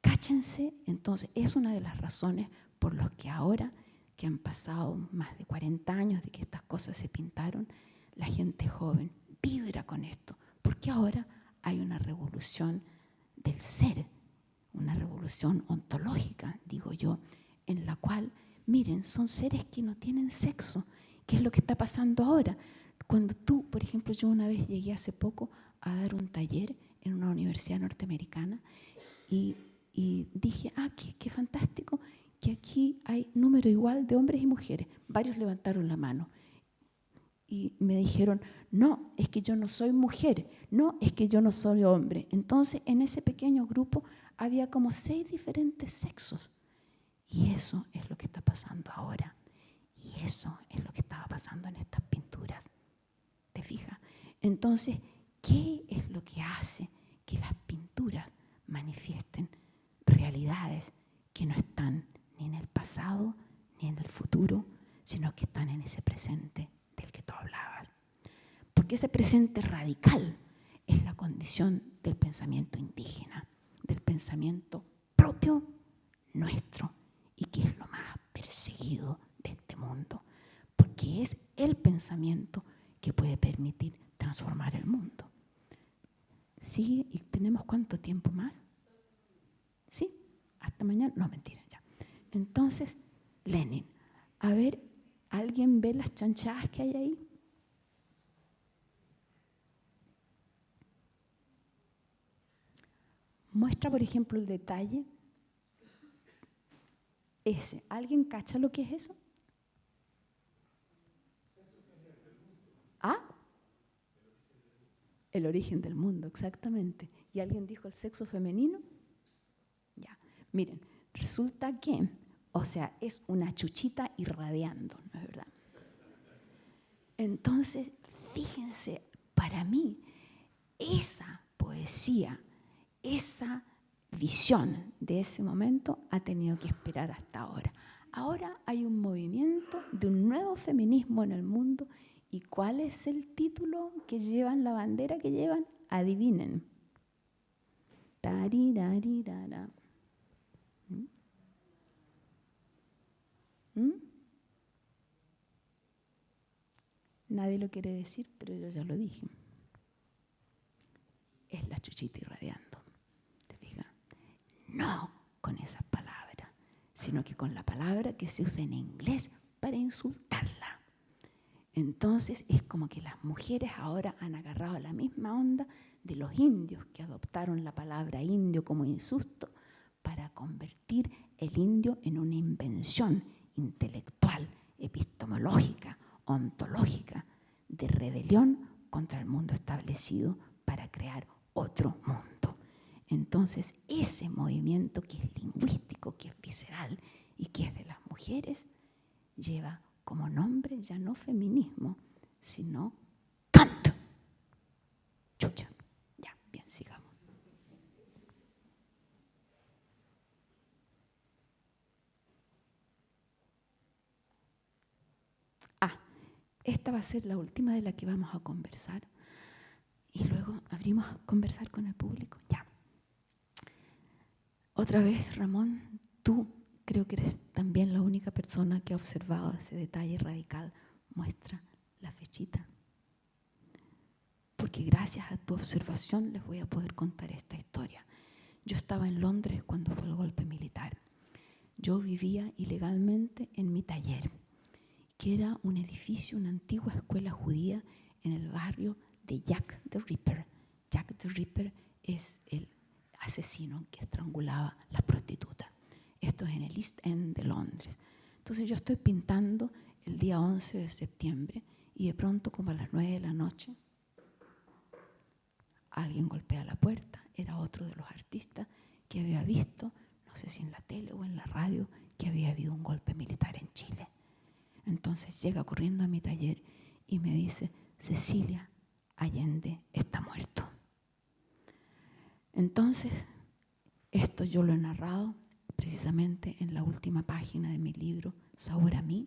Cáchense, entonces, es una de las razones por las que ahora, que han pasado más de 40 años de que estas cosas se pintaron, la gente joven vibra con esto, porque ahora hay una revolución del ser, una revolución ontológica, digo yo, en la cual, miren, son seres que no tienen sexo. ¿Qué es lo que está pasando ahora? Cuando tú, por ejemplo, yo una vez llegué hace poco a dar un taller en una universidad norteamericana y dije, qué fantástico, que aquí hay número igual de hombres y mujeres. Varios levantaron la mano y me dijeron, no, es que yo no soy mujer, no, es que yo no soy hombre. Entonces, en ese pequeño grupo había como 6 diferentes sexos. Y eso es lo que está pasando ahora. Y eso es lo que estaba pasando en estas pinturas. ¿Te fijas? Entonces, ¿qué es lo que hace que las pinturas manifiesten realidades que no están ni en el pasado ni en el futuro, sino que están en ese presente del que tú hablabas? Porque ese presente radical es la condición del pensamiento indígena, del pensamiento propio nuestro, y que es lo más perseguido de este mundo, porque es el pensamiento que puede permitir transformar el mundo. ¿Sí? ¿Y tenemos cuánto tiempo más? ¿Sí? ¿Hasta mañana? No, mentira, ya. Entonces, Lenin, a ver, ¿alguien ve las chanchadas que hay ahí? Muestra, por ejemplo, el detalle. Ese. ¿Alguien cacha lo que es eso? ¿Ah? El origen del mundo, exactamente. ¿Y alguien dijo el sexo femenino? Ya. Miren, resulta que, o sea, es una chuchita irradiando, ¿no es verdad? Entonces, fíjense, para mí, esa poesía, esa visión de ese momento ha tenido que esperar hasta ahora. Ahora hay un movimiento de un nuevo feminismo en el mundo. ¿Y cuál es el título que llevan, la bandera que llevan? Adivinen. Tarirarirara. Nadie lo quiere decir, pero yo ya lo dije. Es la chuchita irradiando. ¿Te fijas? No con esas palabras, sino que con la palabra que se usa en inglés para insultarla. Entonces es como que las mujeres ahora han agarrado la misma onda de los indios que adoptaron la palabra indio como insulto para convertir el indio en una invención intelectual, epistemológica, ontológica, de rebelión contra el mundo establecido para crear otro mundo. Entonces, ese movimiento que es lingüístico, que es visceral y que es de las mujeres, lleva como nombre ya no feminismo, sino canto. Chucha. Ya, bien, sigamos. Esta va a ser la última de la que vamos a conversar. Y luego abrimos a conversar con el público. Ya. Otra vez, Ramón, tú creo que eres también la única persona que ha observado ese detalle radical. Muestra la fechita. Porque gracias a tu observación les voy a poder contar esta historia. Yo estaba en Londres cuando fue el golpe militar. Yo vivía ilegalmente en mi taller, que era un edificio, una antigua escuela judía en el barrio de Jack the Ripper. Jack the Ripper es el asesino que estrangulaba a las prostitutas. Esto es en el East End de Londres. Entonces yo estoy pintando el día 11 de septiembre y de pronto, como a las 9 de la noche, alguien golpea la puerta. Era otro de los artistas que había visto, no sé si en la tele o en la radio, que había habido un golpe militar en Chile. Entonces llega corriendo a mi taller y me dice: Cecilia, Allende está muerto. Entonces, esto yo lo he narrado precisamente en la última página de mi libro, Sabor a mí,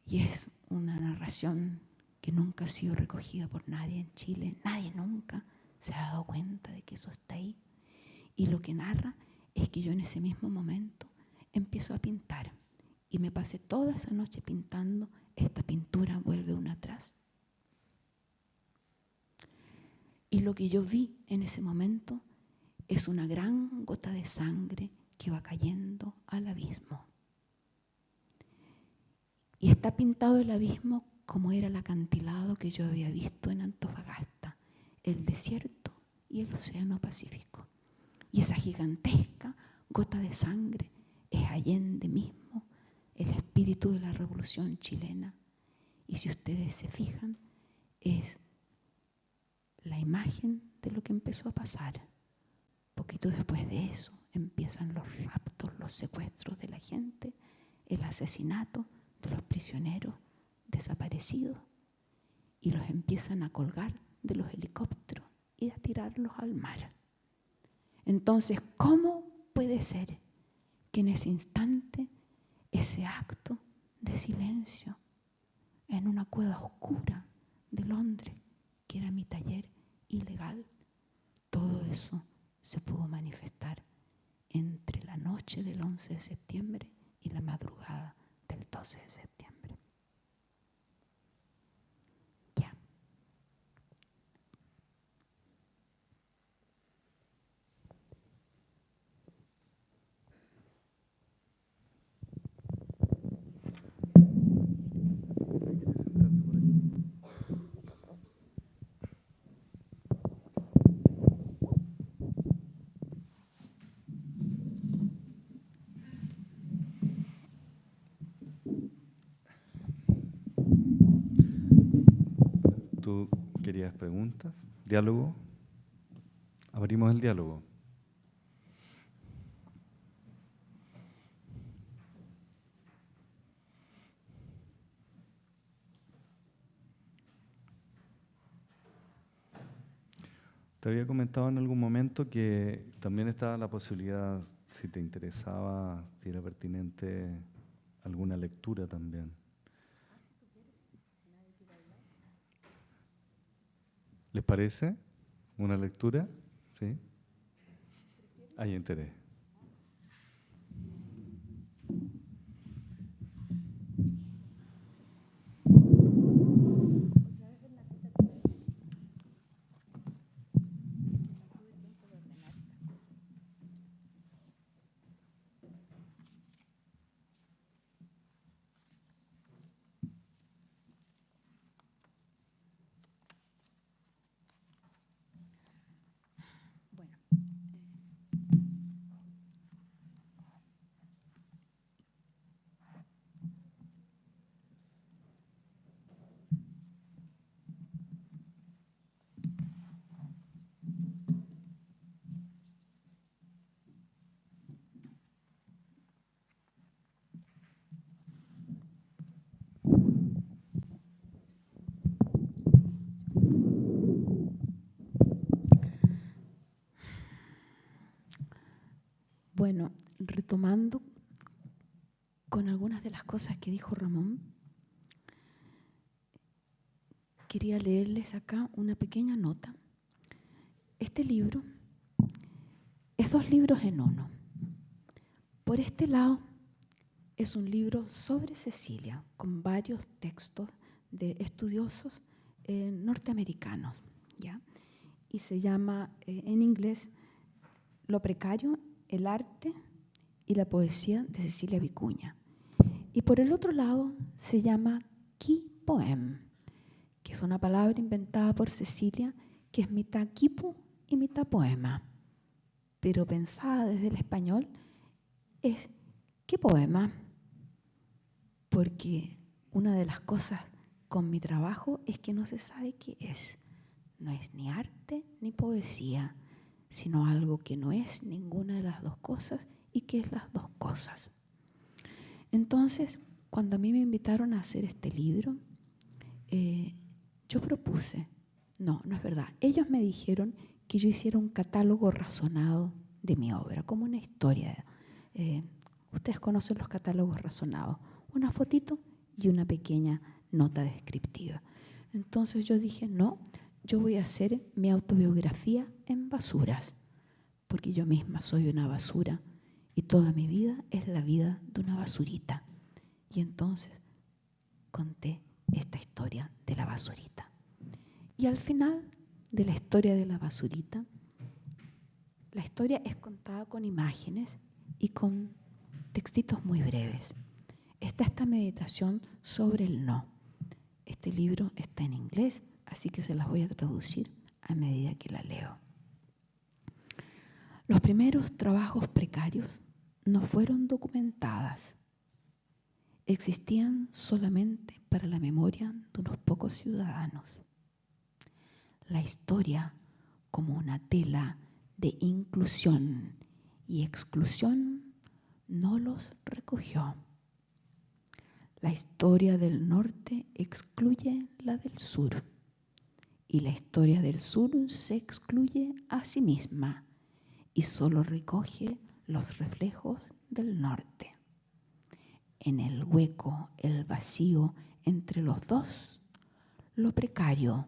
y es una narración que nunca ha sido recogida por nadie en Chile. Nadie nunca se ha dado cuenta de que eso está ahí. Y lo que narra es que yo en ese mismo momento empiezo a pintar y me pasé toda esa noche pintando esta pintura vuelve una atrás. Y lo que yo vi en ese momento es una gran gota de sangre que va cayendo al abismo. Y está pintado el abismo como era el acantilado que yo había visto en Antofagasta, el desierto y el océano Pacífico. Y esa gigantesca gota de sangre es Allende mismo, el espíritu de la Revolución chilena. Y si ustedes se fijan, es la imagen de lo que empezó a pasar. Poquito después de eso empiezan los raptos, los secuestros de la gente, el asesinato de los prisioneros desaparecidos, y los empiezan a colgar de los helicópteros y a tirarlos al mar. Entonces, ¿cómo puede ser que en ese instante, ese acto de silencio en una cueva oscura de Londres, que era mi taller ilegal, todo eso se pudo manifestar entre la noche del 11 de septiembre y la madrugada del 12 de septiembre? Ya. ¿Tú querías preguntas? ¿Diálogo? Abrimos el diálogo. Te había comentado en algún momento que también estaba la posibilidad, si te interesaba, si era pertinente, alguna lectura también. ¿Les parece una lectura? ¿Sí? Hay interés. Bueno, retomando con algunas de las cosas que dijo Ramón, quería leerles acá una pequeña nota. Este libro es 2 libros en uno. Por este lado es un libro sobre Cecilia, con varios textos de estudiosos norteamericanos, ¿ya? Y se llama en inglés Lo precario, el arte y la poesía de Cecilia Vicuña. Y por el otro lado se llama Qui Poem, que es una palabra inventada por Cecilia, que es mitad quipu y mitad poema, pero pensada desde el español es ¿qué poema? Porque una de las cosas con mi trabajo es que no se sabe qué es. No es ni arte ni poesía, sino algo que no es ninguna de las dos cosas y que es las dos cosas. Entonces, cuando a mí me invitaron a hacer este libro, yo propuse, no es verdad, ellos me dijeron que yo hiciera un catálogo razonado de mi obra, como una historia. Ustedes conocen los catálogos razonados, una fotito y una pequeña nota descriptiva. Entonces yo dije, no, yo voy a hacer mi autobiografía en basuras, porque yo misma soy una basura y toda mi vida es la vida de una basurita. Y entonces conté esta historia de la basurita. Y al final de la historia de la basurita, la historia es contada con imágenes y con textitos muy breves. Está esta meditación sobre el no. Este libro está en inglés, así que se las voy a traducir a medida que la leo. Los primeros trabajos precarios no fueron documentadas. Existían solamente para la memoria de unos pocos ciudadanos. La historia, como una tela de inclusión y exclusión, no los recogió. La historia del norte excluye la del sur y la historia del sur se excluye a sí misma y solo recoge los reflejos del norte. En el hueco, el vacío entre los dos, lo precario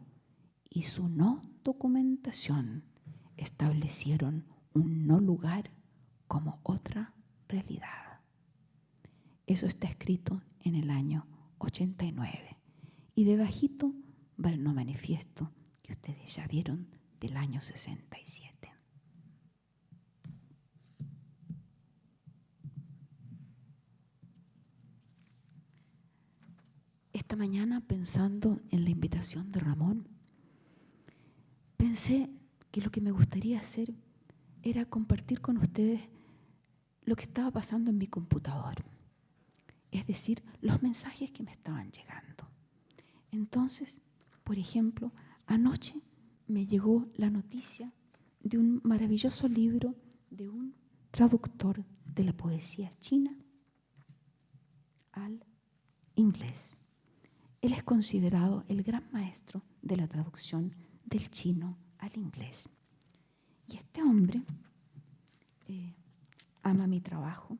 y su no documentación establecieron un no lugar como otra realidad. Eso está escrito en el año 89. Y debajito va el no manifiesto que ustedes ya vieron del año 67. Esta mañana, pensando en la invitación de Ramón, pensé que lo que me gustaría hacer era compartir con ustedes lo que estaba pasando en mi computador. Es decir, los mensajes que me estaban llegando. Entonces, por ejemplo, anoche me llegó la noticia de un maravilloso libro de un traductor de la poesía china al inglés. Él es considerado el gran maestro de la traducción del chino al inglés. Y este hombre ama mi trabajo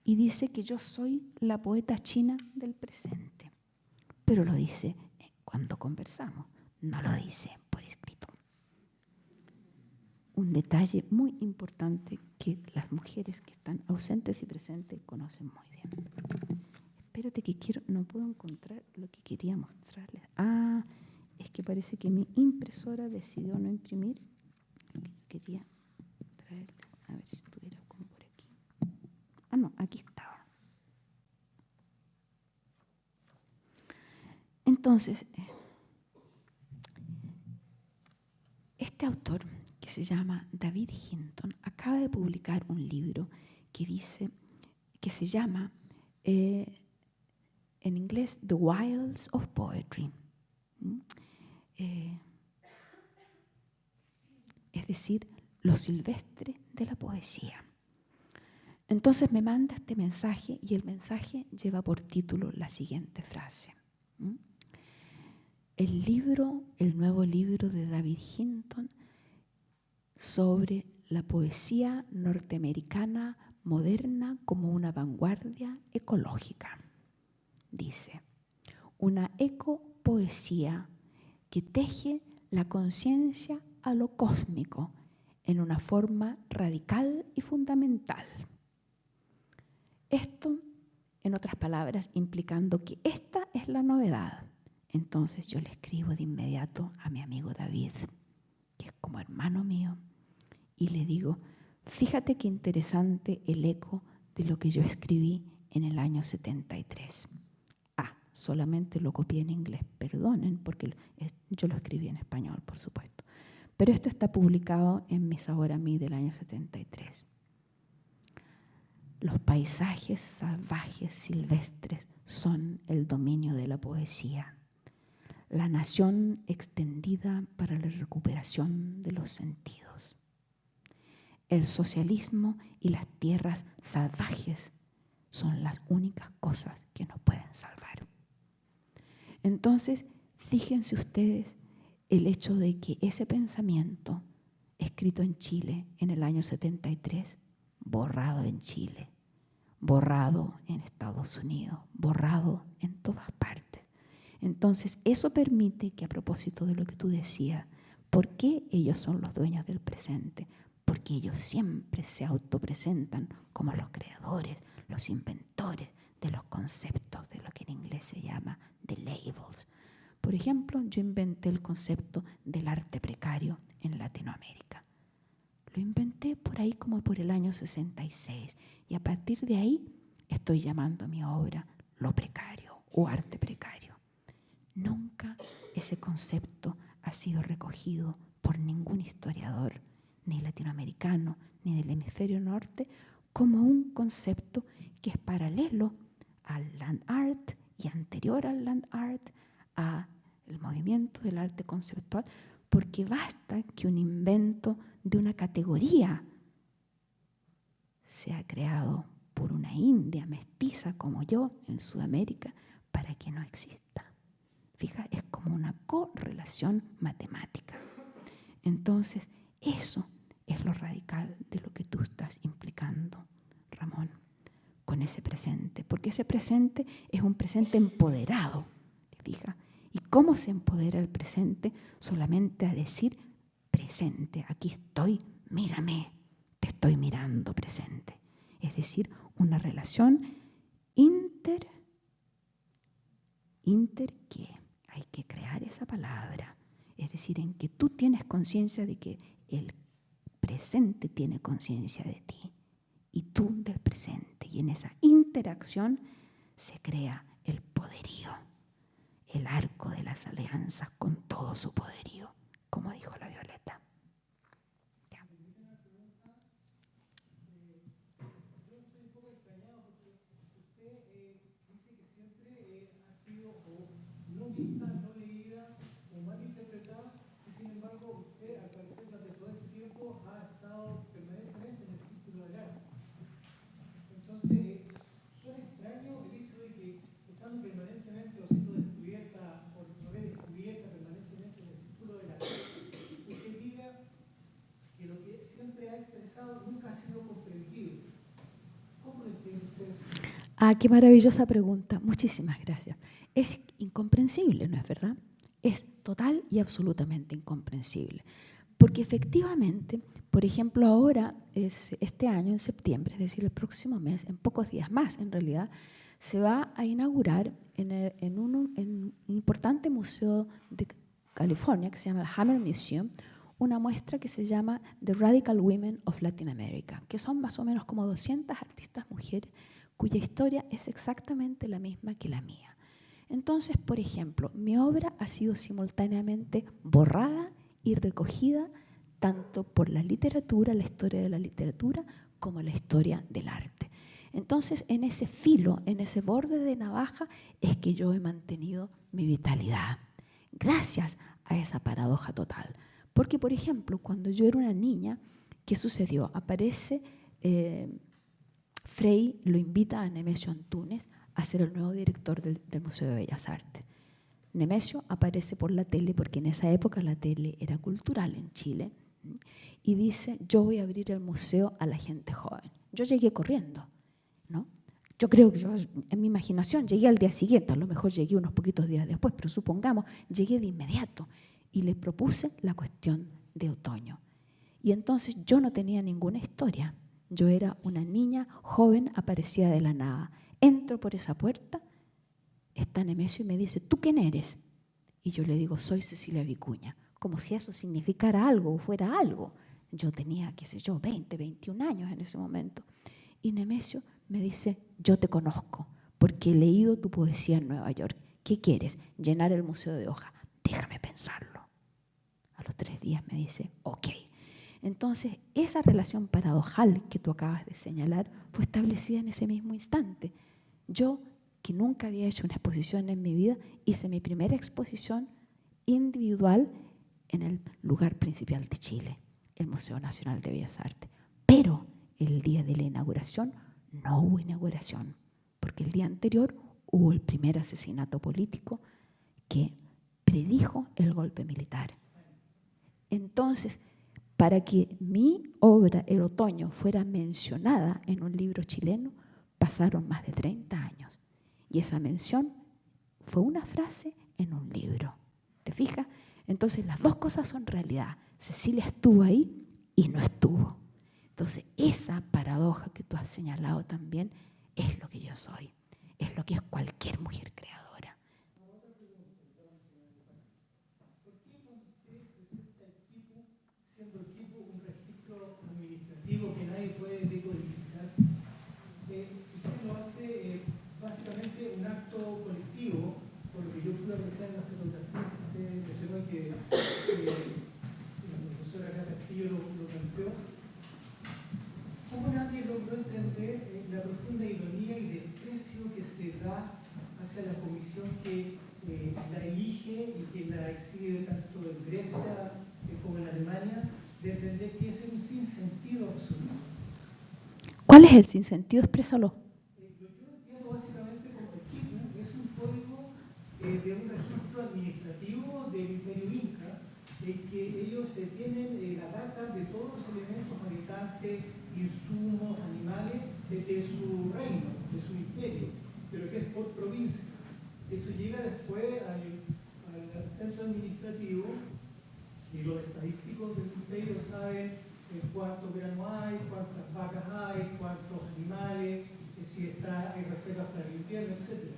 y dice que yo soy la poeta china del presente. Pero lo dice cuando conversamos, no lo dice por escrito. Un detalle muy importante que las mujeres que están ausentes y presentes conocen muy bien. Espérate que no puedo encontrar lo que quería mostrarles. Es que parece que mi impresora decidió no imprimir lo que yo quería traerles. A ver si estuviera como por aquí. No, aquí estaba. Entonces, este autor, que se llama David Hinton, acaba de publicar un libro que se llama, en inglés, The Wilds of Poetry. Es decir, lo silvestre de la poesía. Entonces me manda este mensaje y el mensaje lleva por título la siguiente frase. El nuevo libro de David Hinton sobre la poesía norteamericana moderna como una vanguardia ecológica. Dice, una ecopoesía que teje la conciencia a lo cósmico en una forma radical y fundamental. Esto, en otras palabras, implicando que esta es la novedad. Entonces yo le escribo de inmediato a mi amigo David, que es como hermano mío, y le digo, fíjate qué interesante el eco de lo que yo escribí en el año 73. Solamente lo copié en inglés, perdonen, porque yo lo escribí en español, por supuesto. Pero esto está publicado en Mi Sabor a Mí del año 73. Los paisajes salvajes silvestres son el dominio de la poesía, la nación extendida para la recuperación de los sentidos. El socialismo y las tierras salvajes son las únicas cosas que nos pueden salvar. Entonces, fíjense ustedes el hecho de que ese pensamiento, escrito en Chile en el año 73, borrado en Chile, borrado en Estados Unidos, borrado en todas partes. Entonces, eso permite que, a propósito de lo que tú decías, ¿por qué ellos son los dueños del presente? Porque ellos siempre se autopresentan como los creadores, los inventores de los conceptos de lo que en inglés se llama de labels. Por ejemplo, yo inventé el concepto del arte precario en Latinoamérica. Lo inventé por ahí como por el año 66 y a partir de ahí estoy llamando a mi obra lo precario o arte precario. Nunca ese concepto ha sido recogido por ningún historiador, ni latinoamericano, ni del hemisferio norte, como un concepto que es paralelo al land art y anterior al land art, al movimiento del arte conceptual, porque basta que un invento de una categoría sea creado por una india mestiza como yo en Sudamérica para que no exista. Fija, es como una correlación matemática. Entonces, eso es lo radical de lo que tú estás implicando, Ramón, con ese presente. Porque ese presente es un presente empoderado, ¿te fijas? ¿Y cómo se empodera el presente? Solamente a decir presente. Aquí estoy, mírame, te estoy mirando presente. Es decir, una relación ¿qué? Hay que crear esa palabra. Es decir, en que tú tienes conciencia de que el presente tiene conciencia de ti y tú del presente. Y en esa interacción se crea el poderío, el arco de las alianzas con todo su poderío, como dijo la Violeta. Ya. No leída o mal interpretada, y sin embargo usted al parecer durante todo este tiempo ha estado permanentemente en el círculo del arte. Entonces, suena extraño el hecho de que estando permanentemente o siendo descubierta o no descubierta permanentemente en el círculo del arte, usted diga que lo que siempre ha expresado nunca ha sido comprendido. ¿Cómo lo entiende usted eso? Ah, qué maravillosa pregunta. Muchísimas gracias. Es incomprensible, ¿no es verdad? Es total y absolutamente incomprensible. Porque efectivamente, por ejemplo, ahora, este año, en septiembre, es decir, el próximo mes, en pocos días más en realidad, se va a inaugurar en un importante museo de California, que se llama el Hammer Museum, una muestra que se llama The Radical Women of Latin America, que son más o menos como 200 artistas mujeres cuya historia es exactamente la misma que la mía. Entonces, por ejemplo, mi obra ha sido simultáneamente borrada y recogida tanto por la literatura, la historia de la literatura, como la historia del arte. Entonces, en ese filo, en ese borde de navaja, es que yo he mantenido mi vitalidad, gracias a esa paradoja total. Porque, por ejemplo, cuando yo era una niña, ¿qué sucedió? Aparece Frei, lo invita a Nemesio Antunes a ser el nuevo director del Museo de Bellas Artes. Nemesio aparece por la tele, porque en esa época la tele era cultural en Chile, y dice, yo voy a abrir el museo a la gente joven. Yo llegué corriendo, ¿no? Yo creo que yo, en mi imaginación, llegué al día siguiente, a lo mejor llegué unos poquitos días después, pero supongamos, llegué de inmediato y le propuse la cuestión de otoño. Y entonces yo no tenía ninguna historia. Yo era una niña joven aparecida de la nada. Entro por esa puerta, está Nemesio y me dice, ¿tú quién eres? Y yo le digo, soy Cecilia Vicuña, como si eso significara algo o fuera algo. Yo tenía, qué sé yo, 20, 21 años en ese momento. Y Nemesio me dice, yo te conozco, porque he leído tu poesía en Nueva York. ¿Qué quieres? Llenar el museo de hojas. Déjame pensarlo. A los 3 días me dice, ok. Entonces, esa relación paradojal que tú acabas de señalar fue establecida en ese mismo instante. Yo, que nunca había hecho una exposición en mi vida, hice mi primera exposición individual en el lugar principal de Chile, el Museo Nacional de Bellas Artes. Pero el día de la inauguración no hubo inauguración, porque el día anterior hubo el primer asesinato político que predijo el golpe militar. Entonces, para que mi obra, El Otoño, fuera mencionada en un libro chileno, pasaron más de 30 años. Y esa mención fue una frase en un libro. ¿Te fijas? Entonces, las dos cosas son realidad. Cecilia estuvo ahí y no estuvo. Entonces, esa paradoja que tú has señalado también es lo que yo soy. Es lo que es cualquier mujer creadora. un acto colectivo, por lo que yo pude apreciar en la fotografía que usted mencionó que la profesora Cata Castillo lo planteó. ¿Cómo nadie logró entender la profunda ironía y desprecio que se da hacia la comisión que la elige y que la exhibe tanto en Grecia como en Alemania, de entender que ese es un sinsentido absoluto? ¿Cuál es el sinsentido? Exprésalo. Lo que yo entiendo básicamente como el KIPU es un código de un registro administrativo del Imperio Inca, en que ellos tienen la data de todos los elementos habitantes, insumos, animales de su reino, de su imperio, pero que es por provincia. Eso llega después al centro administrativo y los estadísticos del imperio saben cuántos granos hay, cuántas vacas hay, cuántos animales, si hay reservas para el invierno, etc.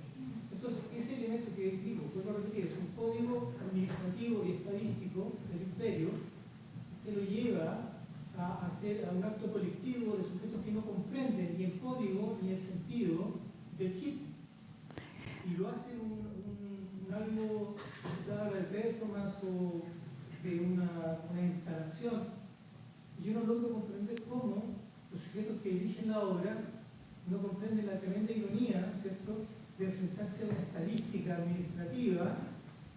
Entonces, ese elemento que digo, vuelvo a repetir, es un código administrativo y estadístico del imperio que lo lleva a hacer a un acto colectivo de sujetos que no comprenden ni el código ni el sentido del KIP. Y lo hacen algo que habla de performance o de una instalación. Y yo no logro comprender cómo los sujetos que eligen la obra no comprenden la tremenda ironía, ¿cierto?, de enfrentarse a una estadística administrativa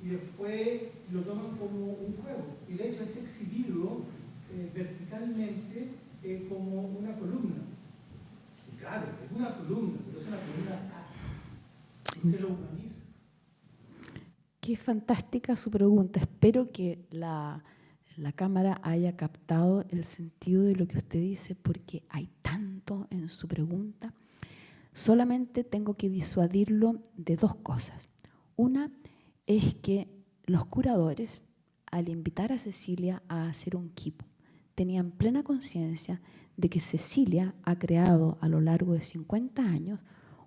y después lo toman como un juego. Y de hecho es exhibido verticalmente como una columna. Y claro, es una columna, pero es una columna que lo humaniza. Qué fantástica su pregunta. Espero que la cámara haya captado el sentido de lo que usted dice, porque hay tanto en su pregunta. Solamente tengo que disuadirlo de dos cosas. Una es que los curadores, al invitar a Cecilia a hacer un quipu, tenían plena conciencia de que Cecilia ha creado a lo largo de 50 años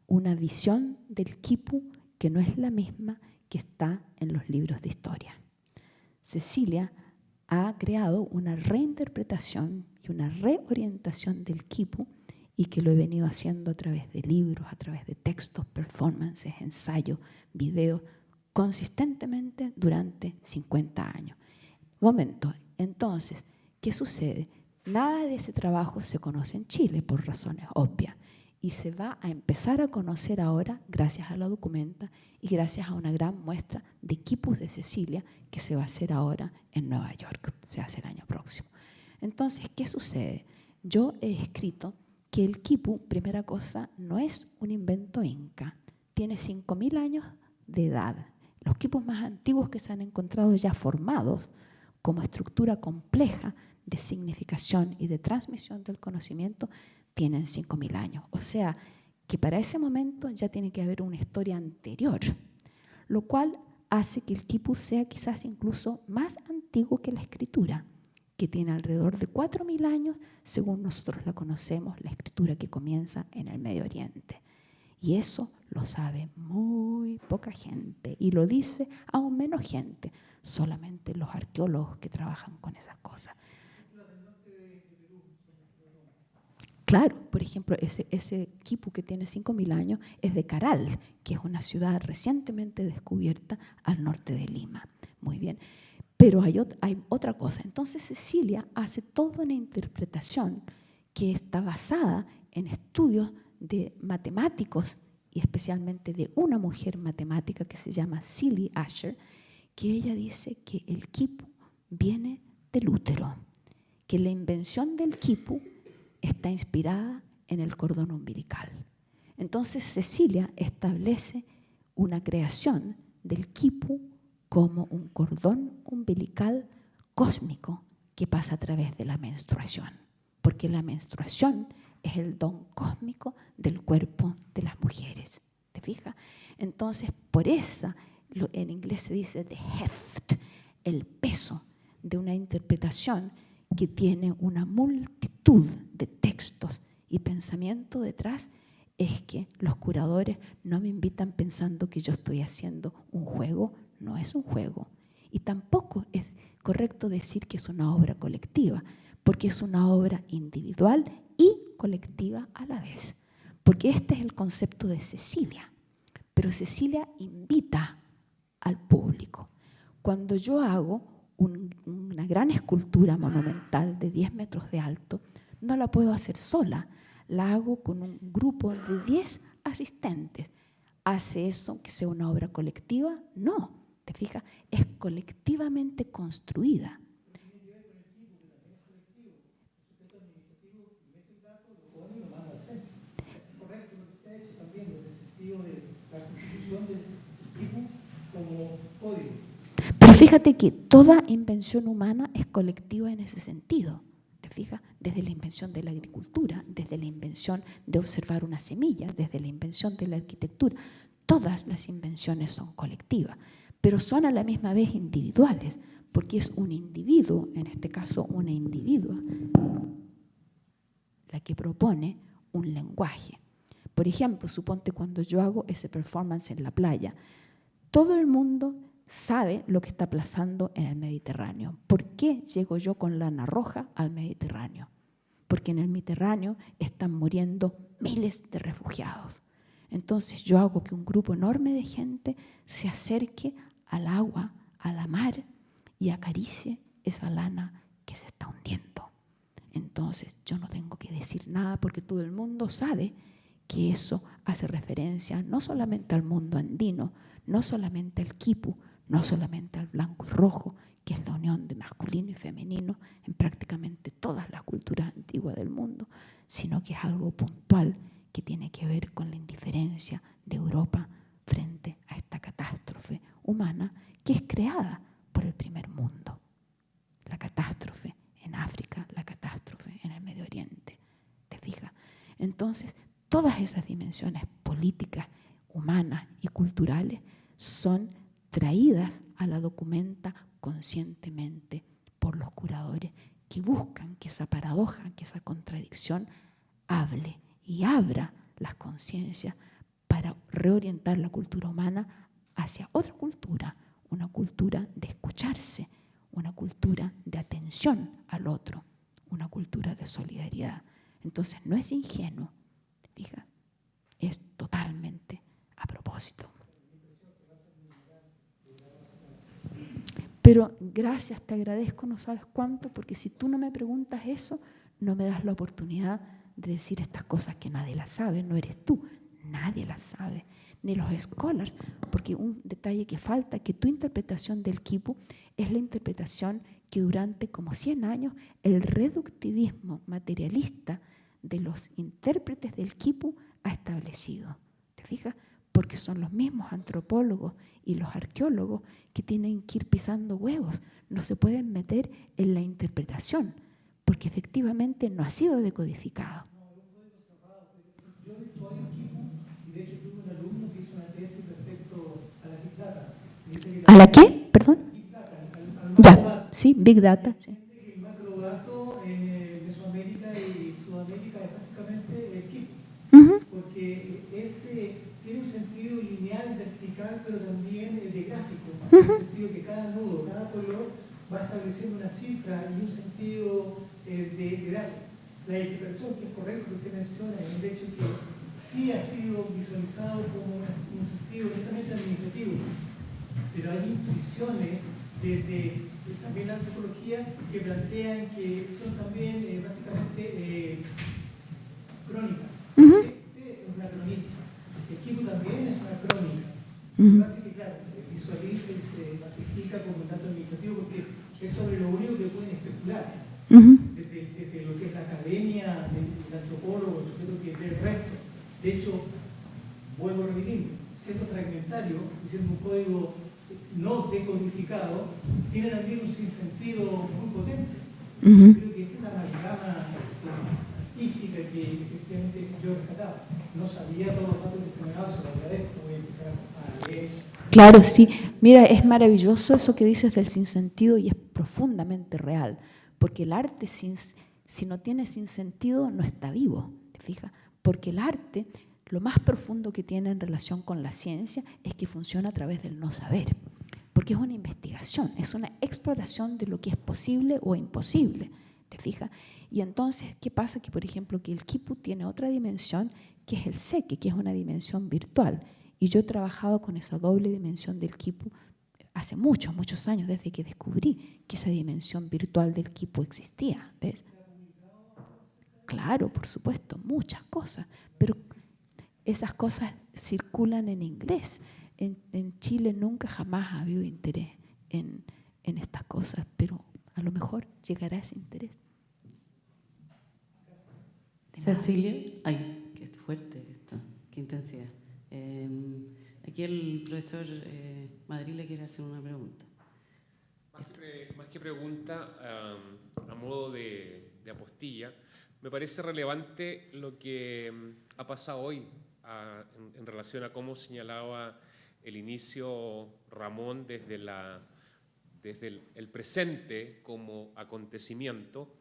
una visión del quipu que no es la misma que está en los libros de historia. Cecilia ha creado una reinterpretación y una reorientación del quipu y que lo he venido haciendo a través de libros, a través de textos, performances, ensayos, videos, consistentemente durante 50 años. Momento, entonces, ¿qué sucede? Nada de ese trabajo se conoce en Chile por razones obvias y se va a empezar a conocer ahora gracias a la documenta y gracias a una gran muestra de quipus de Cecilia que se va a hacer ahora en Nueva York, se hace el año próximo. Entonces, ¿qué sucede? Yo he escrito que el quipu, primera cosa, no es un invento inca, tiene 5.000 años de edad. Los quipus más antiguos que se han encontrado ya formados como estructura compleja de significación y de transmisión del conocimiento tienen 5.000 años. O sea, que para ese momento ya tiene que haber una historia anterior, lo cual hace que el quipu sea quizás incluso más antiguo que la escritura, que tiene alrededor de 4.000 años, según nosotros la conocemos, la escritura que comienza en el Medio Oriente. Y eso lo sabe muy poca gente y lo dice aún menos gente, solamente los arqueólogos que trabajan con esas cosas. Claro, por ejemplo, ese quipu que tiene 5.000 años es de Caral, que es una ciudad recientemente descubierta al norte de Lima. Muy bien. Pero hay otra cosa. Entonces Cecilia hace toda una interpretación que está basada en estudios de matemáticos y especialmente de una mujer matemática que se llama Cilly Asher, que ella dice que el quipu viene del útero, que la invención del quipu está inspirada en el cordón umbilical. Entonces Cecilia establece una creación del quipu como un cordón umbilical cósmico que pasa a través de la menstruación, porque la menstruación es el don cósmico del cuerpo de las mujeres. ¿Te fijas? Entonces, por esa, en inglés se dice the heft, el peso de una interpretación que tiene una multitud de textos y pensamiento detrás, es que los curadores no me invitan pensando que yo estoy haciendo un juego. No es un juego. Y tampoco es correcto decir que es una obra colectiva, porque es una obra individual y colectiva a la vez. Porque este es el concepto de Cecilia. pero Cecilia invita al público. Cuando yo hago una gran escultura monumental de 10 metros de alto, no la puedo hacer sola, la hago con un grupo de 10 asistentes. ¿Hace eso que sea una obra colectiva? No, ¿te fijas? Es colectivamente construida. Pero fíjate que toda invención humana es colectiva en ese sentido. ¿Te fijas? Desde la invención de la agricultura, desde la invención de observar una semilla, desde la invención de la arquitectura. Todas las invenciones son colectivas, pero son a la misma vez individuales, porque es un individuo, en este caso una individua, la que propone un lenguaje. Por ejemplo, suponte cuando yo hago ese performance en la playa, todo el mundo sabe lo que está pasando en el Mediterráneo. ¿Por qué llego yo con lana roja al Mediterráneo? Porque en el Mediterráneo están muriendo miles de refugiados. Entonces yo hago que un grupo enorme de gente se acerque al agua, a la mar, y acaricie esa lana que se está hundiendo. Entonces yo no tengo que decir nada porque todo el mundo sabe que eso hace referencia no solamente al mundo andino, no solamente al quipu, no solamente al blanco y rojo, que es la unión de masculino y femenino en prácticamente todas las culturas antiguas del mundo, sino que es algo puntual que tiene que ver con la indiferencia de Europa frente a esta catástrofe humana que es creada por el primer mundo. La catástrofe en África, la catástrofe en el Medio Oriente. ¿Te fijas? Entonces, todas esas dimensiones políticas, humanas y culturales son traídas a la documenta conscientemente por los curadores que buscan que esa paradoja, que esa contradicción hable y abra las conciencias para reorientar la cultura humana hacia otra cultura, una cultura de escucharse, una cultura de atención al otro, una cultura de solidaridad. Entonces no es ingenuo, ¿te fijas? Es totalmente a propósito. Pero gracias, te agradezco, no sabes cuánto, porque si tú no me preguntas eso, no me das la oportunidad de decir estas cosas que nadie las sabe, no eres tú, nadie las sabe, ni los scholars, porque un detalle que falta, que tu interpretación del quipu es la interpretación que durante como 100 años el reductivismo materialista de los intérpretes del quipu ha establecido. ¿Te fijas? Porque son los mismos antropólogos y los arqueólogos que tienen que ir pisando huevos, no se pueden meter en la interpretación, porque efectivamente no ha sido decodificado. Yo he visto ahí un equipo, y de hecho tuve un alumno que hizo una tesis respecto a la Big Data. ¿A la qué? ¿Perdón? Big Data, Ya, sí, Big Data. Sí. El macrodato en Mesoamérica y Sudamérica es básicamente el equipo, porque tiene un sentido lineal, vertical, pero también de gráfico, en el sentido que cada nudo, cada color va estableciendo una cifra y un sentido de datos. La interpretación, que es correcto que usted menciona, es el hecho que sí ha sido visualizado como un sentido netamente administrativo, pero hay intuiciones desde también la antropología que plantean que son también básicamente crónicas. Este es una cronista, el quipu también es una crónica. Lo que pasa es que, claro, se visualiza y se masifica como un dato administrativo porque es sobre lo único que pueden especular. Desde lo que es la academia, del antropólogo, el sujeto que ve el resto. De hecho, vuelvo a repetir, siendo fragmentario y siendo un código no decodificado, tiene también un sinsentido muy potente. Creo que esa es la amalgama artística que efectivamente yo rescataba. No sabía todos los datos que se me daban, se lo agradezco, voy a empezar a leer. Claro, sí. Mira, es maravilloso eso que dices del sinsentido y es profundamente real. Porque el arte, si no tiene sinsentido, no está vivo, ¿te fijas? Porque el arte, lo más profundo que tiene en relación con la ciencia es que funciona a través del no saber. Porque es una investigación, es una exploración de lo que es posible o imposible, ¿te fijas? Y entonces, ¿qué pasa? Que, por ejemplo, que el quipu tiene otra dimensión, que es el seque, que es una dimensión virtual. Y yo he trabajado con esa doble dimensión del quipu hace muchos, muchos años, desde que descubrí que esa dimensión virtual del quipu existía, ¿ves? Claro, por supuesto, muchas cosas, pero esas cosas circulan en inglés. En Chile nunca jamás ha habido interés en estas cosas, pero a lo mejor llegará ese interés. Cecilia, ay, qué fuerte esto, qué intensidad. Aquí el profesor Madrid le quiere hacer una pregunta. Más que pregunta, a modo de apostilla, me parece relevante lo que ha pasado hoy en relación a cómo señalaba el inicio Ramón desde el presente como acontecimiento.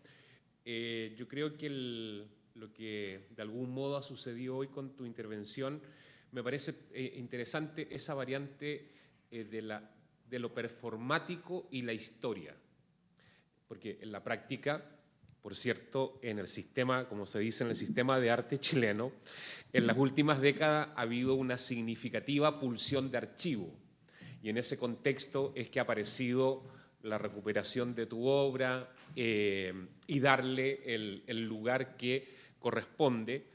Yo creo que lo que de algún modo ha sucedido hoy con tu intervención me parece interesante esa variante de lo performático y la historia, porque en la práctica, por cierto, en el sistema, como se dice, en el sistema de arte chileno, en las últimas décadas ha habido una significativa pulsión de archivo, y en ese contexto es que ha aparecido la recuperación de tu obra y darle el lugar que corresponde.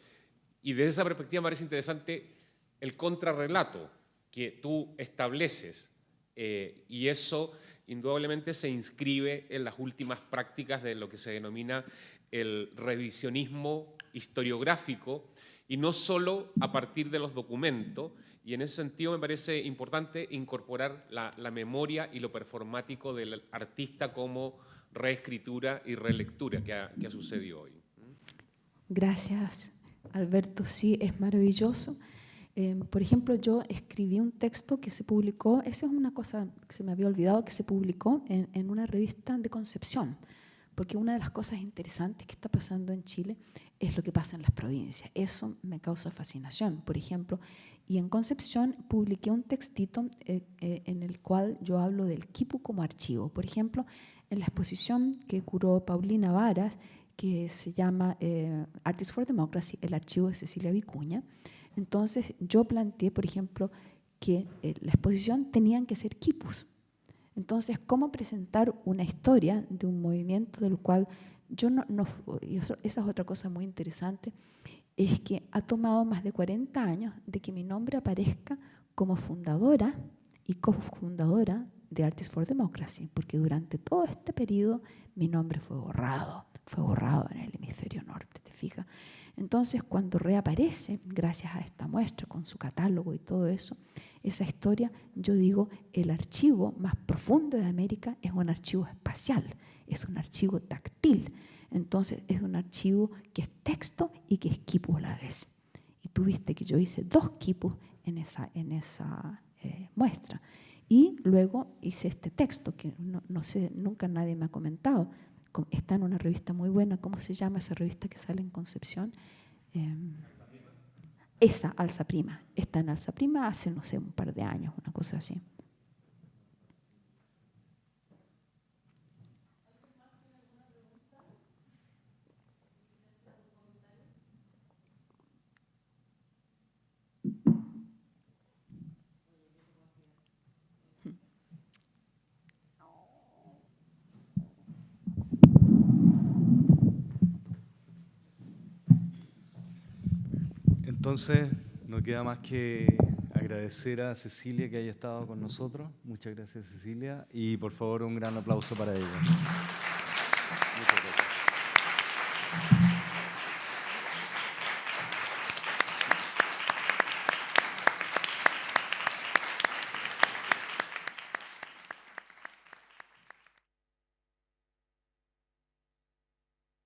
Y desde esa perspectiva me parece interesante el contrarrelato que tú estableces, y eso indudablemente se inscribe en las últimas prácticas de lo que se denomina el revisionismo historiográfico, y no solo a partir de los documentos. Y en ese sentido me parece importante incorporar la memoria y lo performático del artista como reescritura y relectura que ha sucedido hoy. Gracias, Alberto. Sí, es maravilloso. Por ejemplo, yo escribí un texto que se publicó, esa es una cosa que se me había olvidado, que se publicó en una revista de Concepción, porque una de las cosas interesantes que está pasando en Chile es lo que pasa en las provincias. Eso me causa fascinación, por ejemplo. Y en Concepción publiqué un textito en el cual yo hablo del quipu como archivo. Por ejemplo, en la exposición que curó Paulina Varas, que se llama Artists for Democracy, el archivo de Cecilia Vicuña. Entonces yo planteé, por ejemplo, que la exposición tenían que ser quipus. Entonces, ¿cómo presentar una historia de un movimiento del cual yo y esa es otra cosa muy interesante, es que ha tomado más de 40 años de que mi nombre aparezca como fundadora y cofundadora de Artists for Democracy, porque durante todo este periodo mi nombre fue borrado en el hemisferio norte, ¿te fijas? Entonces, cuando reaparece, gracias a esta muestra, con su catálogo y todo eso, esa historia, yo digo, el archivo más profundo de América es un archivo espacial, es un archivo táctil. Entonces, es un archivo que es texto y que es quipu a la vez. Y tú viste que yo hice 2 quipus en esa muestra. Y luego hice este texto, que no sé, nunca nadie me ha comentado. Está en una revista muy buena. ¿Cómo se llama esa revista que sale en Concepción? Esa, Alza Prima. Está en Alza Prima hace, no sé, un par de años, una cosa así. Entonces, no queda más que agradecer a Cecilia que haya estado con nosotros. Muchas gracias, Cecilia. Y por favor, un gran aplauso para ella.